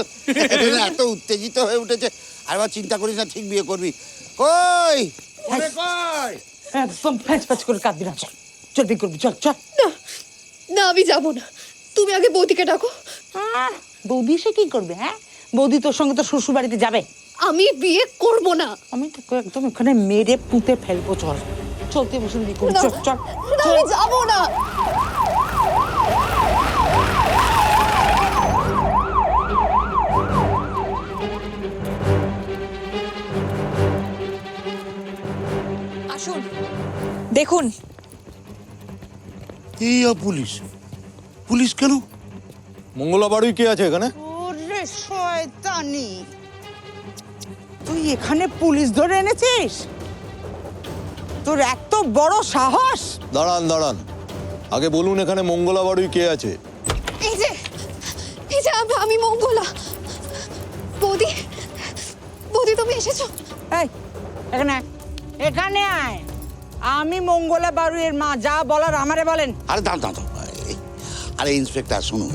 এত উত্তেজিত হয়ে উঠেছে, আরেবার চিন্তা করিস না, ঠিক বিয়ে করবি। কই কই একদম ফ্যাচ ফ্যাচ করে কাঁদবি না, চল চল বিয়ে করবি, চল চল। না না, আমি যাব না। তুমি আগে বৌদিকে ডাকো। বৌদি এসে কি করবে? হ্যাঁ, বৌদি তোর সঙ্গে তো শ্বশুর বাড়িতে যাবে। আমি বিয়ে করব না। আমি তো একদম এখানে মেরে পুঁতে ফেলবো। চল চলতে বসুন, বিয়ে করবি, চল চল। না, আমি যাব না। আসুন, দেখুন। এই পুলিশ, পুলিশ কেন? মঙ্গলা বাড়ি কে আছে এখানে? ওরে শয়তানি, তুই এখানে পুলিশ ধরে এনেছিস? তোর এত বড় সাহস! দাঁড়ান দাঁড়ান, আগে বলুন এখানে মঙ্গলা বাড়ি কে আছে? এই যে আমি মঙ্গলা। বৌদি, বৌদি তুমি এসেছো? এই এখানে আয়, এখানে আয়। আমি মঙ্গলা বাড়ুয়ের মা, যা বলার আমারে বলেন। আরে দাঁড় দাঁড়, আরে ইন্সপেক্টর শুনুন,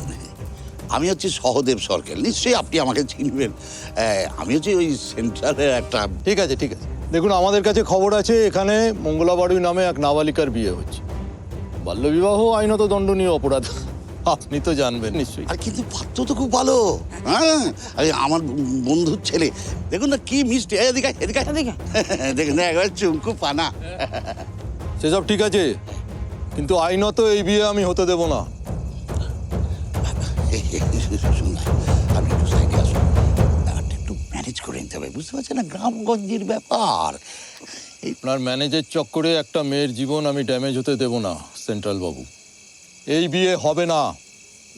আমি হচ্ছি সহদেব সরকার, নিশ্চয়ই আপনি আমাকে চিনবেন। আমি হচ্ছি ওই সেন্ট্রালের একটা। ঠিক আছে ঠিক আছে, দেখুন আমাদের কাছে খবর আছে এখানে মঙ্গলা বাড়ি নামে এক নাবালিকার বিয়ে হচ্ছে। বাল্যবিবাহ আইনত দণ্ডনীয় অপরাধ, আপনি তো জানবেন নিশ্চয়ই। আর কিন্তু পাত্র তো খুব ভালো। হ্যাঁ, আমার বন্ধুর ছেলে, দেখুন না কি মিষ্টি। এদিকে এদিকে এদিকে। দেখুন না, একবার চুমকু পানা। সেসব ঠিক আছে, কিন্তু আইনত এই বিয়ে আমি হতে দেব না। শুনুন, আপনি একটু সাইডে আসুন, ব্যাপারটা একটু ম্যানেজ করে নিতে হবে, বুঝতে পারছেন না, গ্রামগঞ্জের ব্যাপার। আপনার ম্যানেজের চক্করে একটা মেয়ের জীবন আমি ড্যামেজ হতে দেব না সেন্ট্রাল বাবু। এই বিয়ে হবে না।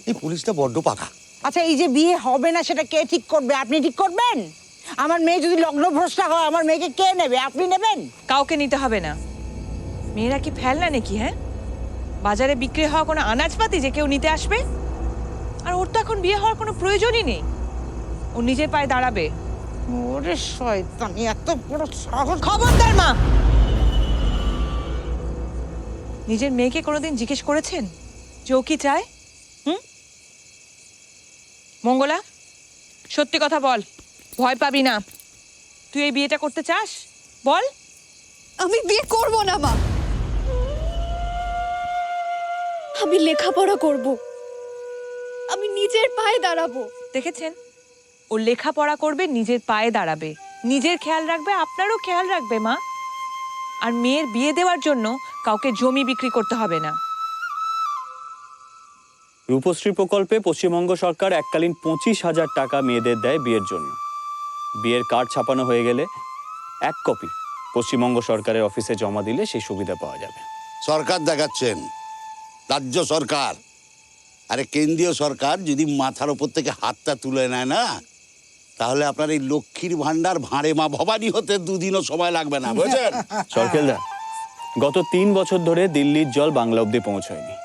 এই পুলিশটা বড্ড পাকা। আচ্ছা, এই যে বিয়ে হবে না সেটা কে ঠিক করবে? আপনি ঠিক করবেন? আমার মেয়ে যদি লগ্নভ্রষ্টা হয়, আমার মেয়েকে কে নেবে? আপনি নেবেন? কাউকে নিতে হবে না। মেয়েরা কি ফেলনা নাকি? হ্যাঁ, বাজারে বিক্রি হওয়া কোনো আনাজপাতি যে কেউ নিতে আসবে? আর ওর তো এখন বিয়ে হওয়ার কোনো প্রয়োজনই নেই, ও নিজের পায়ে দাঁড়াবে। ওরে শয়তানি, এত বড় সাহস! খবরদার মা! নিজের মেয়েকে কোনোদিন জিজ্ঞেস করেছেন যে ও কি চায়? মঙ্গলা, সত্যি কথা বল, ভয় পাবি না। তুই এই বিয়েটা করতে চাস? বল। আমি বিয়ে করব না মা। আমি লেখাপড়া করব, আমি নিজের পায়ে দাঁড়াবো। দেখেছেন, ও লেখাপড়া করবে, নিজের পায়ে দাঁড়াবে, নিজের খেয়াল রাখবে, আপনারও খেয়াল রাখবে মা। আর মেয়ের বিয়ে দেওয়ার জন্য কাউকে জমি বিক্রি করতে হবে না। রূপশ্রী প্রকল্পে পশ্চিমবঙ্গ সরকার এককালীন 25,000 টাকা মেয়েদের দেয় বিয়ের জন্য। বিয়ের কার্ড ছাপানো হয়ে গেলে 1 কপি পশ্চিমবঙ্গ সরকারের অফিসে জমা দিলে সেই সুবিধা পাওয়া যাবে। সরকার দেখাচ্ছেন, রাজ্য সরকার। আরে কেন্দ্রীয় সরকার যদি মাথার ওপর থেকে হাতটা তুলে নেয় না, তাহলে আপনার এই লক্ষ্মীর ভান্ডার ভাঁড়ে মা ভবানী হতে 2 দিনও সময় লাগবে না, বুঝছেন? সরকেলদা, গত 3 বছর ধরে দিল্লির জল বাংলা অবধি পৌঁছয়নি,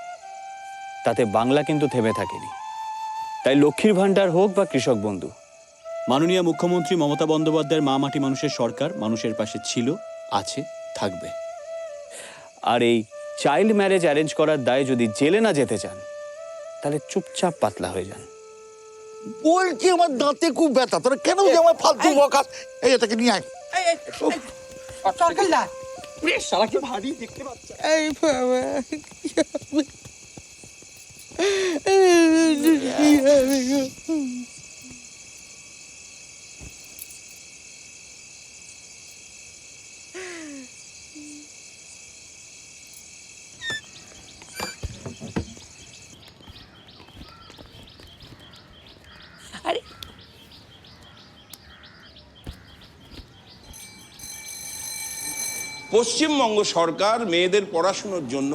তাতে বাংলা কিন্তু থেমে থাকেনি। তাই লক্ষ্মীর ভান্ডার হোক বা কৃষক বন্ধু, মাননীয় মুখ্যমন্ত্রী মমতা বন্দ্যোপাধ্যায়ের মা মাটি মানুষের সরকার মানুষের পাশে ছিল, আছে, থাকবে। আর এই চাইল্ড ম্যারেজ অ্যারেঞ্জ করার দায়ে যদি জেলে না যেতে চান, তাহলে চুপচাপ পাতলা হয়ে যান। বলছি আমার দাঁতে খুব ব্যথা, তোরা কেন যে আমার ফালতু বকাস? এই এটাকে নিয়ে আয়। সরকারদা, শালাকে ভারী দেখতে পাচ্ছ। এই বাবা, পশ্চিমবঙ্গ সরকার মেয়েদের পড়াশুনোর জন্য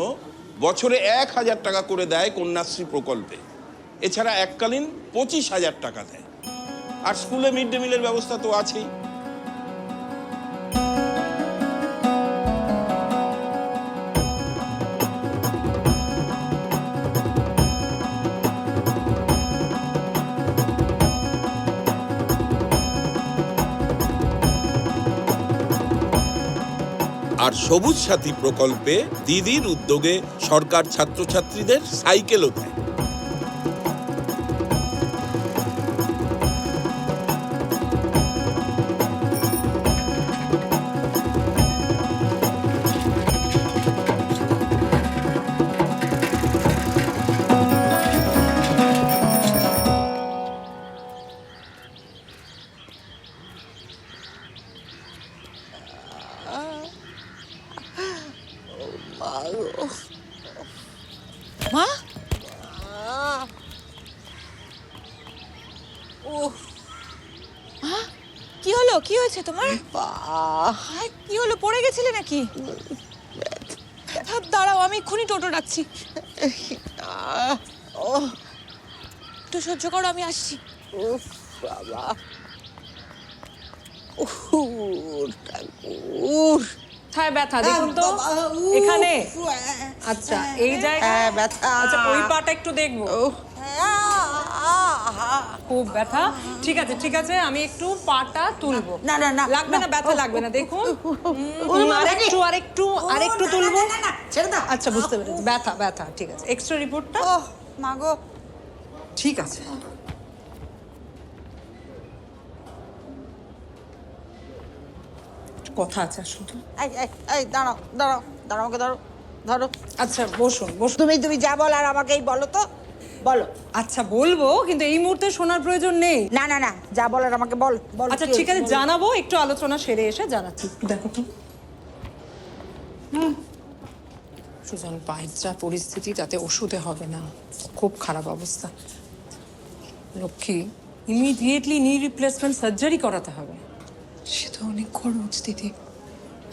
বছরে 1,000 টাকা করে দেয় কন্যাশ্রী প্রকল্পে। এছাড়া এককালীন 25,000 টাকা দেয়। আর স্কুলে মিড ডে মিলের ব্যবস্থা তো আছেই। আর সবুজ সাথী প্রকল্পে দিদির উদ্যোগে সরকার ছাত্রছাত্রীদের সাইকেলও দেয়। মা ও মা, কি হলো? কি হয়েছে তোমার? কি হলো, পড়ে গেছিলে নাকি? দাঁড়াও, আমি এক্ষুনি টোটো ডাকছি। একটু সহ্য করো, আমি আসছি। বাবা, কোথায় ব্যথা দেখুন তো, এখানে? আচ্ছা, এই জায়গায় ব্যথা। আচ্ছা, ওই পাটা একটু দেখবো। খুব ব্যথা। ঠিক আছে ঠিক আছে, আমি একটু পাটা তুলবো। না না না, লাগবে না, ব্যথা লাগবে না, দেখুন। আরেকটু আরেকটু আরেকটু তুলবো। আচ্ছা, বুঝতে পেরেছি, ব্যথা ব্যথা। ঠিক আছে, এক্সট্রা রিপোর্টটা। মা গো, ঠিক আছে। কথা আছে শুধু। এই দাঁড়াও দাঁড়াও দাঁড়াও, আমাকে ধরো ধরো। আচ্ছা, বসুন বসুন। তুমি যা বল আর আমাকেই বলো তো, বলো। আচ্ছা, বলবো, কিন্তু এই মুহূর্তে শোনার প্রয়োজন নেই। না না না, যা বলার আমাকে বল বল। আচ্ছা, ঠিক আছে, জানাবো, একটু আলোচনা সেরে এসে জানাচ্ছি। দেখো তো সুজন, পায়ের যা পরিস্থিতি তাতে ওষুধে হবে না, খুব খারাপ অবস্থা। লক্ষ্মী, ইমিডিয়েটলি নি রিপ্লেসমেন্ট সার্জারি করাতে হবে। সে তো অনেক খরচ দিদি।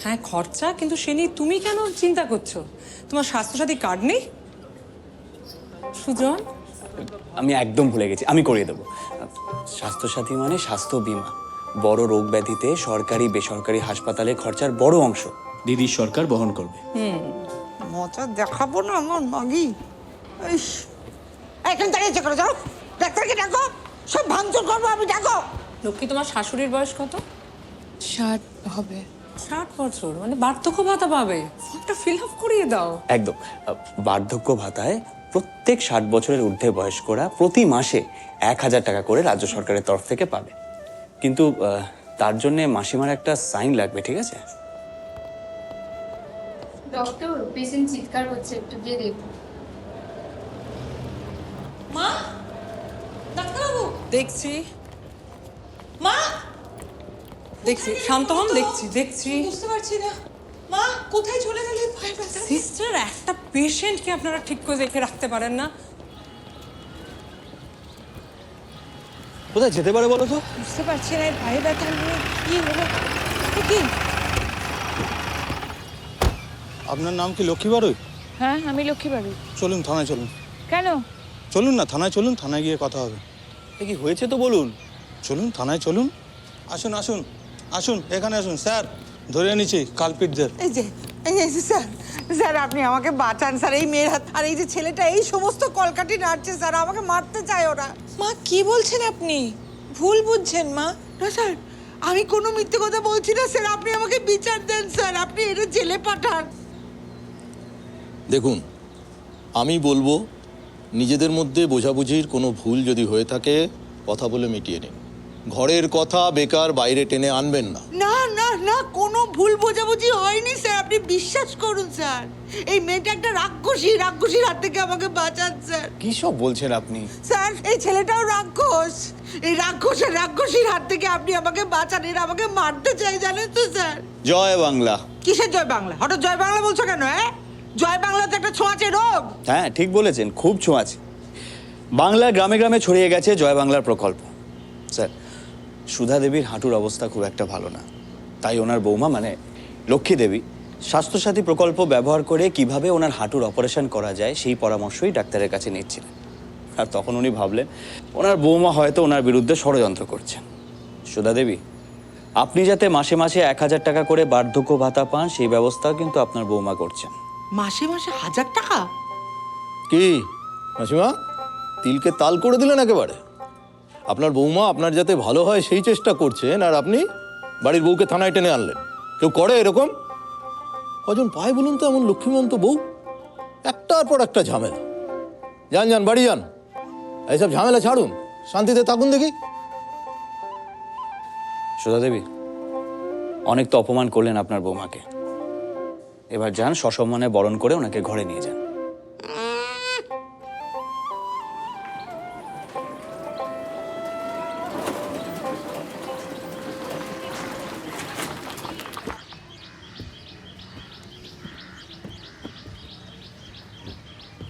হ্যাঁ, খরচা, কিন্তু সে নিয়ে তুমি কেন চিন্তা করছো? তোমার স্বাস্থ্যসাথী কার্ড নেই? সুজন, আমি একদম ভুলে গেছি, আমি করিয়ে দেবো। স্বাস্থ্যসাথী মানে স্বাস্থ্য বীমা। বড় রোগ ব্যাধিতে সরকারি বেসরকারি হাসপাতালে খরচার বড় অংশ দিদির সরকার বহন করবে। মজা দেখাবো না আমার মাগি। এখানে দাঁড়িয়েছে করে, যাও ডাক্তারকে ডাকো, সব ভাঙচুর করবো আমি, ডাকো। লক্ষ্মী, তোমার শাশুড়ির বয়স কত? 60 হবে। 60 বছর, মানে বার্ধক্য ভাতা পাবে। ফর্মটা ফিল আপ করিয়ে দাও। একদম। বার্ধক্য ভাতায় প্রত্যেক 60 বছরের ঊর্ধ্বে বয়স্করা প্রতি মাসে 1,000 টাকা করে রাজ্য সরকারের তরফ থেকে পাবে। কিন্তু তার জন্য মাসিমার একটা সাইন লাগবে, ঠিক আছে? ডক্টর, পেশেন্ট চিৎকার করছে, একটু গিয়ে দেখুন। মা, ডাক্তারবাবু। দেখছি মা, দেখছি, শান্ত হন, দেখছি দেখছি। বুঝতে পারছি না। মা, কোথায় চলে গেলে? পায়ে ব্যথা। সিস্টার, একটা পেশেন্টকে আপনারা ঠিক করে দেখে রাখতে পারেন না? কোথায় যেতে পারে বলো তো? বুঝতে পারছি না, পায়ে ব্যথা নিয়ে কি হলো কি? আপনার নাম কি লক্ষ্মী বাড়ুই? হ্যাঁ, আমি লক্ষ্মী বাড়ি। চলুন থানায় চলুন। কেন? চলুন না, থানায় চলুন, থানায় গিয়ে কথা হবে। কি হয়েছে তো বলুন। চলুন থানায় চলুন। আসুন আসুন আসুন, এখানে আসুন স্যার, ধরে নিচ্ছি কালপিটদের। এই যে স্যার, স্যার আপনি আমাকে বাঁচান স্যার। এই মেয়ের হাত আর এই যে ছেলেটা, এই সমস্ত কলকাঠি নাড়ছে স্যার, আমাকে মারতে চায় ওরা। মা, কি বলছেন আপনি? ভুল বুঝছেন মা। না স্যার, আমি কোনো মিথ্যে কথা বলছি না স্যার, আপনি আমাকে বিচার দেন স্যার, আপনি এটা জেলে পাঠান। দেখুন, আমি বলবো নিজেদের মধ্যে বোঝাবুঝির কোনো ভুল যদি হয়ে থাকে কথা বলে মিটিয়ে নিন। ঘরের কথা বেকার বাইরে টেনে আনবেন না। না না না, কোনো ভুল বোঝাবুঝি হয়নি স্যার, আপনি বিশ্বাস করুন স্যার। এই মেয়েটা একটা রাক্ষসীর হাত থেকে আমাকে বাঁচান স্যার। কি সব বলছেন আপনি? স্যার, এই ছেলেটাও রাক্ষস। এই রাক্ষসীর হাত থেকে আপনি আমাকে বাঁচান, এরা আমাকে মারতে চাই, জানেন তো স্যার। জয় বাংলা। কিসের জয় বাংলা? হঠাৎ জয় বাংলা বলছো কেন? হ্যাঁ, জয় বাংলা তো একটা ছোঁয়াচে রোগ। হ্যাঁ, ঠিক বলেছেন, খুব ছোঁয়াচে। বাংলার গ্রামে গ্রামে ছড়িয়ে গেছে জয় বাংলার প্রকল্প। স্যার, সুধা দেবীর হাঁটুর অবস্থা খুব একটা ভালো না, তাই ওনার বৌমা মানে লক্ষ্মী দেবী স্বাস্থ্যসাথী প্রকল্প ব্যবহার করে কিভাবে ওনার হাঁটুর অপারেশন করা যায় সেই পরামর্শই ডাক্তারের কাছে নিচ্ছিলেন। আর তখন উনি ভাবলেন ওনার বৌমা হয়তো ওনার বিরুদ্ধে ষড়যন্ত্র করছেন। সুধা দেবী, আপনি যাতে মাসে মাসে 1000 টাকা করে বার্ধক্য ভাতা পান সেই ব্যবস্থাও কিন্তু আপনার বৌমা করছেন। মাসে মাসে 1000 টাকা? কি মাসিমা, তিলকে তাল করে দিলেন একেবারে। আপনার বৌমা আপনার যাতে ভালো হয় সেই চেষ্টা করছেন, আর আপনি বাড়ির বউকে থানায় টেনে আনলেন। কেউ করে এরকম? কজন পায় বলুন তো এমন লক্ষ্মীমন্ত বউ? একটার পর একটা ঝামেলা। যান যান, বাড়ি যান, এইসব ঝামেলা ছাড়ুন, শান্তিতে থাকুন দেখি। সুধা দেবী, অনেক তো অপমান করলেন আপনার বৌমাকে, এবার যান সসম্মানে বরণ করে ওনাকে ঘরে নিয়ে যান।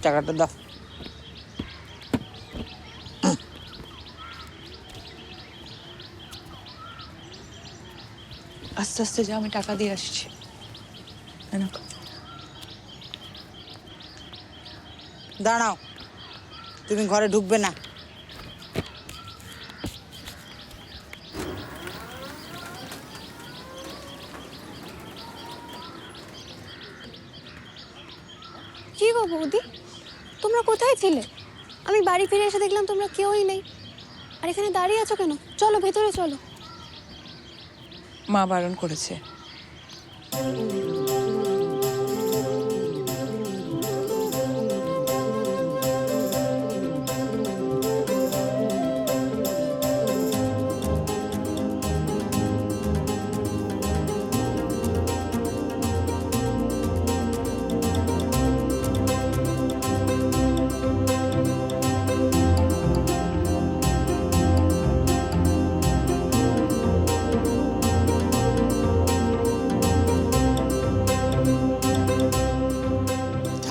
টাকাটা দাও। আস্তে আস্তে যা, আমি টাকা দিয়ে আসছি। দাঁড়াও, তুমি ঘরে ঢুকবে না। কি গো বৌদি, তোমরা কোথায় ছিলে? আমি বাড়ি ফিরে এসে দেখলাম তোমরা কেউই নেই। আর এখানে দাঁড়িয়ে আছো কেন? চলো ভেতরে চলো। মা বারণ করেছে।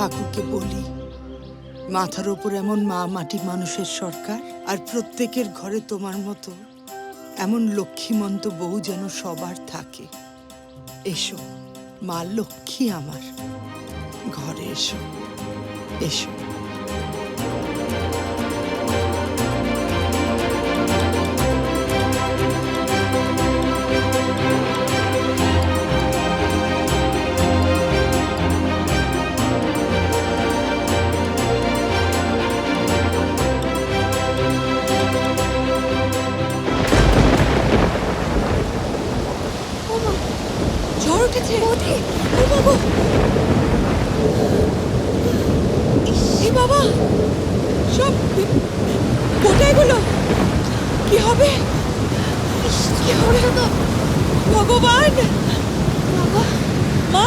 ঠাকুরকে বলি, মাথার ওপর এমন মা মাটি মানুষের সরকার, আর প্রত্যেকের ঘরে তোমার মতো এমন লক্ষ্মীমন্ত বউ যেন সবার থাকে। এসো মা লক্ষ্মী আমার, ঘরে এসো, এসো। ঝড় উঠেছে। এই বাবা, সব কোথায় গুলো? কি হবে? কি হবে তো? ভগবান! মা,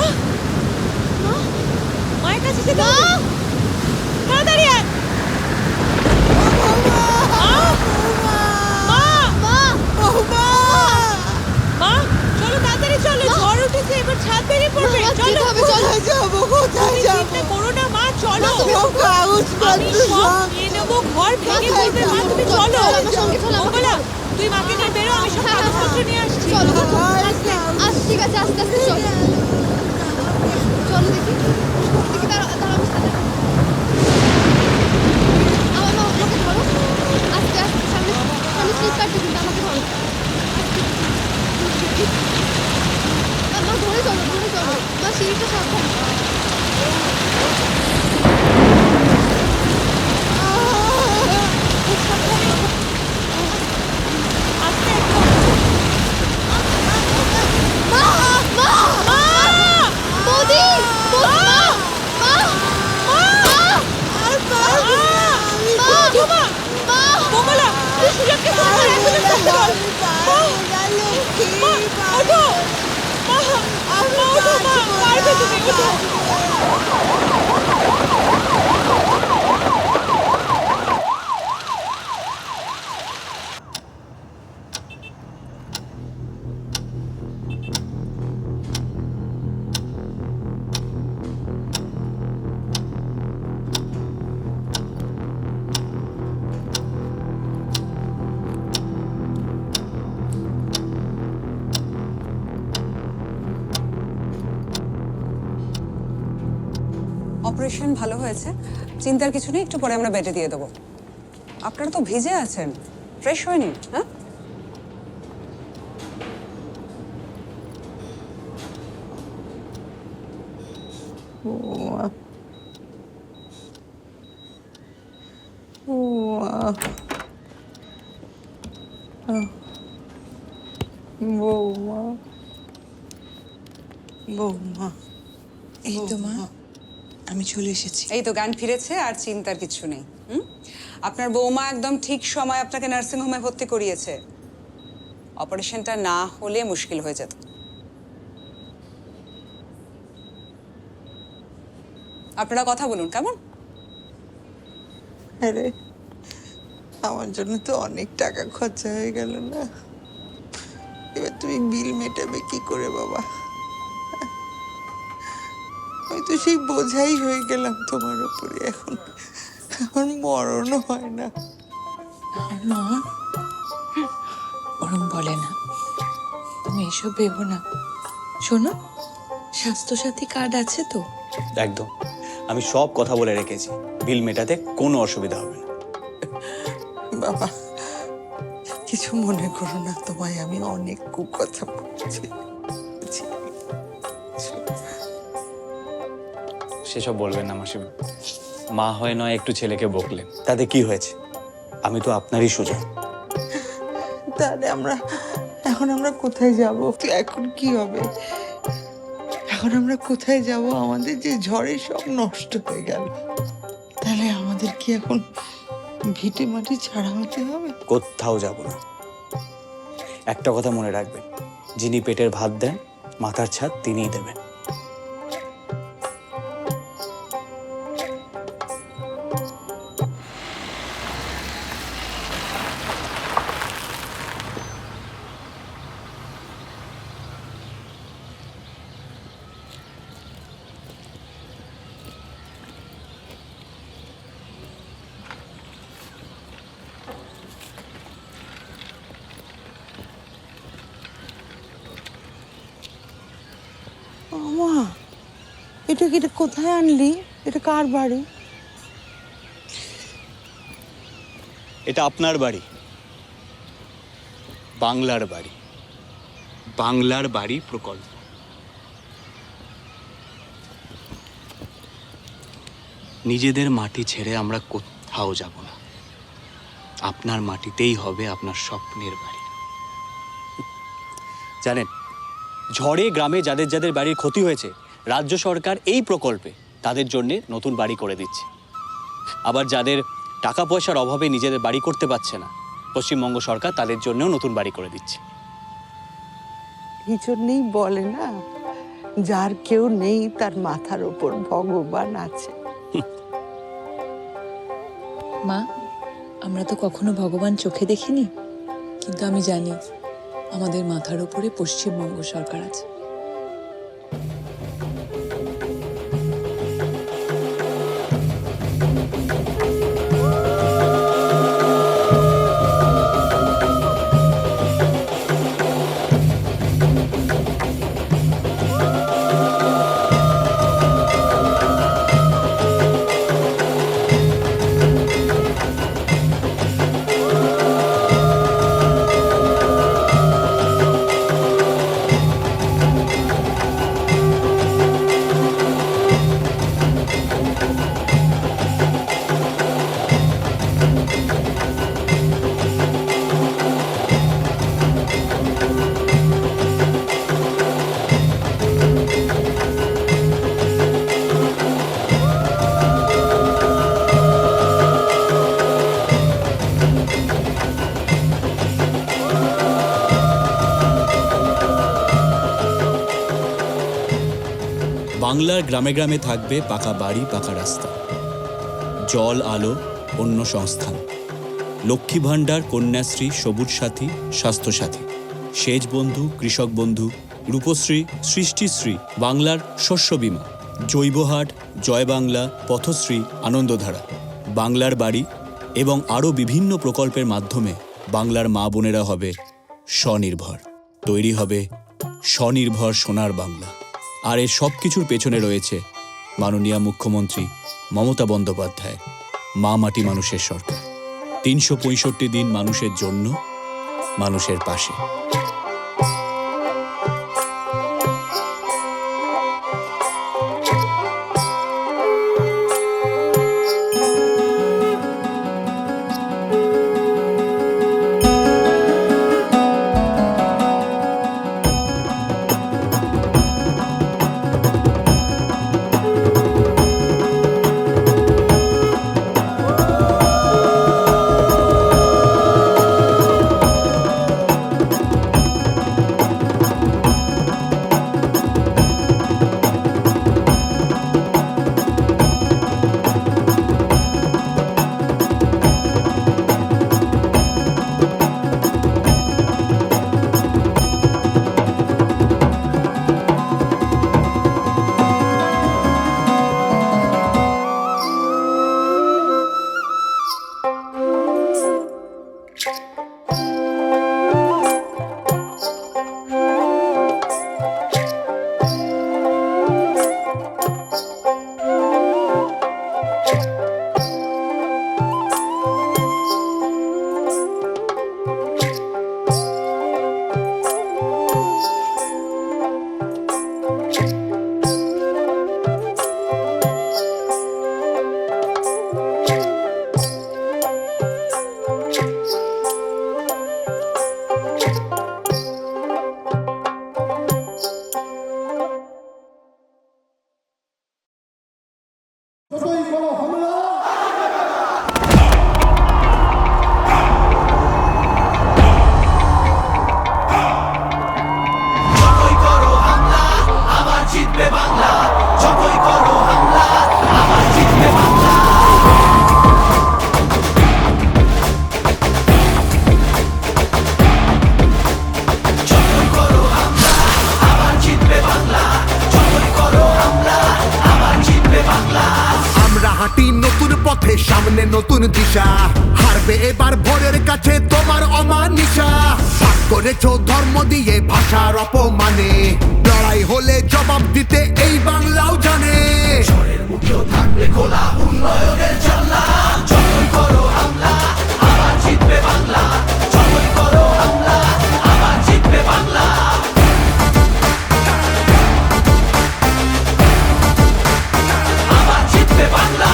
মায়ের কাছে যেতে হবে। তাড়াতাড়ি আয়। মা, চলো তাড়াতাড়ি চলো, ঝড় উঠেছে, এবার ছাদ বেরিয়ে পড়বে। চলো, কোথায় যাবো? কোথায় যাবো? চিন্তা করো না মা, চলো। কাগজপত্র আমি সব নিয়ে নেবো, ঘর ভেঙে পড়বে মা, তুমি চলো। মঙ্গলা, তুই মাকে নিয়ে বেরো, আমি সব কাগজপত্র নিয়ে আসছি। ঠিক আছে, আস্তে আস্তে চলো। চলো দেখি, দেখি দাঁড়াও, আমার মা আমাকে ধরো। আস্তে আস্তে, সামনে স্লিপ কাটবে কিন্তু, আমাকে ধরো। মা ধরে চলো, মা সিঁড়িটা সাবধান। অপারেশন ভালো হয়েছে, চিন্তার কিছু নেই, একটু পরে আমরা বেডে দিয়ে দেবো। আপনারা তো ভিজে আছেন, ফ্রেশ হয়ে নিন। হ্যাঁ, বৌমা, বৌমা, এই তো মা, আমি চলে এসেছি। এই তো জ্ঞান ফিরেছে, আর চিন্তার কিছু নেই। আপনার বৌমা একদম ঠিক সময় আপনাকে নার্সিংহোমে ভর্তি করিয়েছে। অপারেশনটা না হলে মুশকিল হয়ে যেত। আপনারা কথা বলুন, কেমন? আরে আমার জন্য তো অনেক টাকা খরচা হয়ে গেল না, এবার তুমি বিল মেটাবে কি করে বাবা? আমি তো সেই বোঝাই হয়ে গেলাম তোমার উপরে, এখন আমার মরণও হয় না। মা, ওরম বলে না, তুমি এসব ভেবো না। শোনো, স্বাস্থ্যসাথী কার্ড আছে তো? একদম, আমি সব কথা বলে রেখেছি, বিল মেটাতে কোনো অসুবিধা হবে না। বাবা কিছু মনে করো না, তোমায় আমি অনেক কুকথা বলছি। সেসব বলবেন না মাসিমা, মা হয় নয় একটু ছেলেকে বকলেন, তাতে কি হয়েছে? আমি তো আপনারই সুজন। তাহলে এখন আমরা কোথায় যাব? এখন কি হবে? এখন আমরা কোথায় যাব? আমাদের যে ঝড়ে সব নষ্ট হয়ে গেল, তাহলে আমাদের কি এখন ভিটে মাটি ছাড়া হতে হবে? কোথাও যাব না। একটা কথা মনে রাখবেন, যিনি পেটের ভাত দেন মাথার ছাদ তিনিই দেবেন। মা, এটা কোথায় আনলি? এটা কার বাড়ি? এটা আপনার বাড়ি, বাংলার বাড়ি, বাংলার বাড়ি প্রকল্প। নিজেদের মাটি ছেড়ে আমরা কোথাও যাব না, আপনার মাটিতেই হবে আপনার স্বপ্নের বাড়ি। জানেন, ঝড়ে গ্রামে যাদের যাদের বাড়ির ক্ষতি হয়েছে, রাজ্য সরকার এই প্রকল্পে তাদের জন্য নতুন বাড়ি করে দিচ্ছে। আবার যাদের টাকা পয়সার অভাবে নিজেদের বাড়ি করতে পারছে না, পশ্চিমবঙ্গ সরকার তাদের জন্যও নতুন বাড়ি করে দিচ্ছে। এই জন্যই বলে না, যার কেউ নেই তার মাথার ওপর ভগবান আছে। মা, আমরা তো কখনো ভগবান চোখে দেখিনি, কিন্তু আমি জানি আমাদের মাথার উপরে পশ্চিমবঙ্গ সরকার আছে। বাংলার গ্রামে গ্রামে থাকবে পাকা বাড়ি, পাকা রাস্তা, জল, আলো, অন্য সংস্থান, লক্ষ্মী ভাণ্ডার, কন্যাশ্রী, সবুজ সাথী, স্বাস্থ্যসাথী, সেচ বন্ধু, কৃষক বন্ধু, রূপশ্রী, সৃষ্টিশ্রী, বাংলার শস্য বীমা, জৈবহাট, জয় বাংলা, পথশ্রী, আনন্দধারা, বাংলার বাড়ি এবং আরও বিভিন্ন প্রকল্পের মাধ্যমে বাংলার মা বোনেরা হবে স্বনির্ভর। তৈরি হবে স্বনির্ভর সোনার বাংলা। আর এর সব কিছুর পেছনে রয়েছে মাননীয় মুখ্যমন্ত্রী মমতা বন্দ্যোপাধ্যায় মা মাটি মানুষের সরকার। 365 দিন মানুষের জন্য, মানুষের পাশে। সামনে নতুন দিশা, হারবে এবার ভোরের কাছে তোমার অমানিসা। ভাগ করেছো ধর্ম দিয়ে ভাষার অপমানে, লড়াই হলে জবাব দিতে এই বাংলাও জানে। ঝড়ের মুখেও থাকবে খোলা উন্নয়নের জানলা, যতই করো হামলা আবার জিতবে বাংলা, যতই করো হামলা আবার জিতবে বাংলা। আবার জিতবে বাংলা।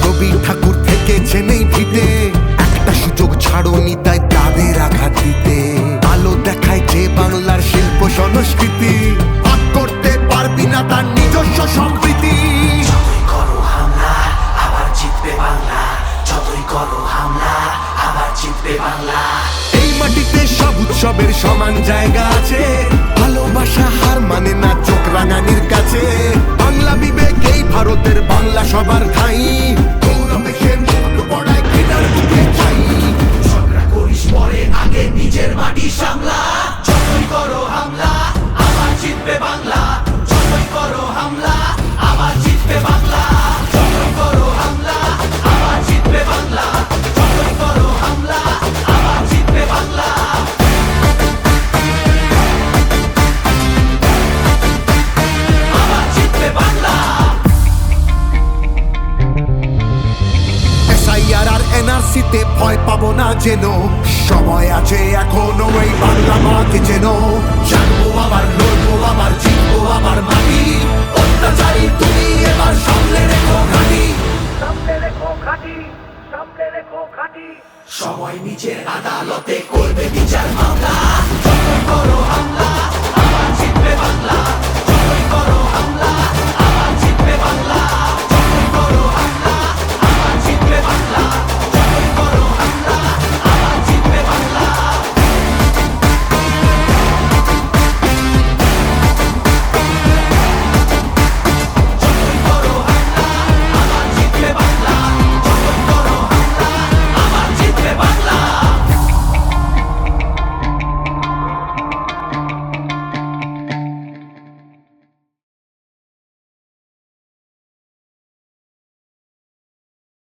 রবি ঠাকুর থেকেছেন এই ভিতে, একটা সুযোগ ছাড়োনি তাই তাদের আঘাত দিতে। আলো দেখায় যে বাংলার শিল্প সংস্কৃতি, ভাগ করতে পারবি না তার নিজস্ব সম্প্রীতি। যতই করো হামলা আবার জিতবে বাংলা, যতই করো হামলা আবার জিতবে বাংলা। এই মাটিতে সব উৎসবের সমান জায়গা আছে, ভালোবাসা হার মানে না চোখ রাঙানির কাছে। বাংলা বিবেক এই ভারতের বাংলা সবার ঠাই, গৌরবে সে মুখ পড়ায় কেনার বুকে চাই। ঝগড়া করিস পরে আগে নিজের মাটি সামলা, যতই করো হামলা আবার জিতবে বাংলা, যতই করো হামলা আবার জিতবে বাংলা, যতই করো হামলা আবার জিতবে বাংলা, যতই করো হামলা আবার জিতবে বাংলা। আবার জিতবে বাংলা। এসআইআর আর এনআরসিতে ভয় পাবো না যেন, সময় আছে এখনো এই বাংলা মাকে যেন। জানবো আবার লড়বো আবার জিতবো আবার মাটি।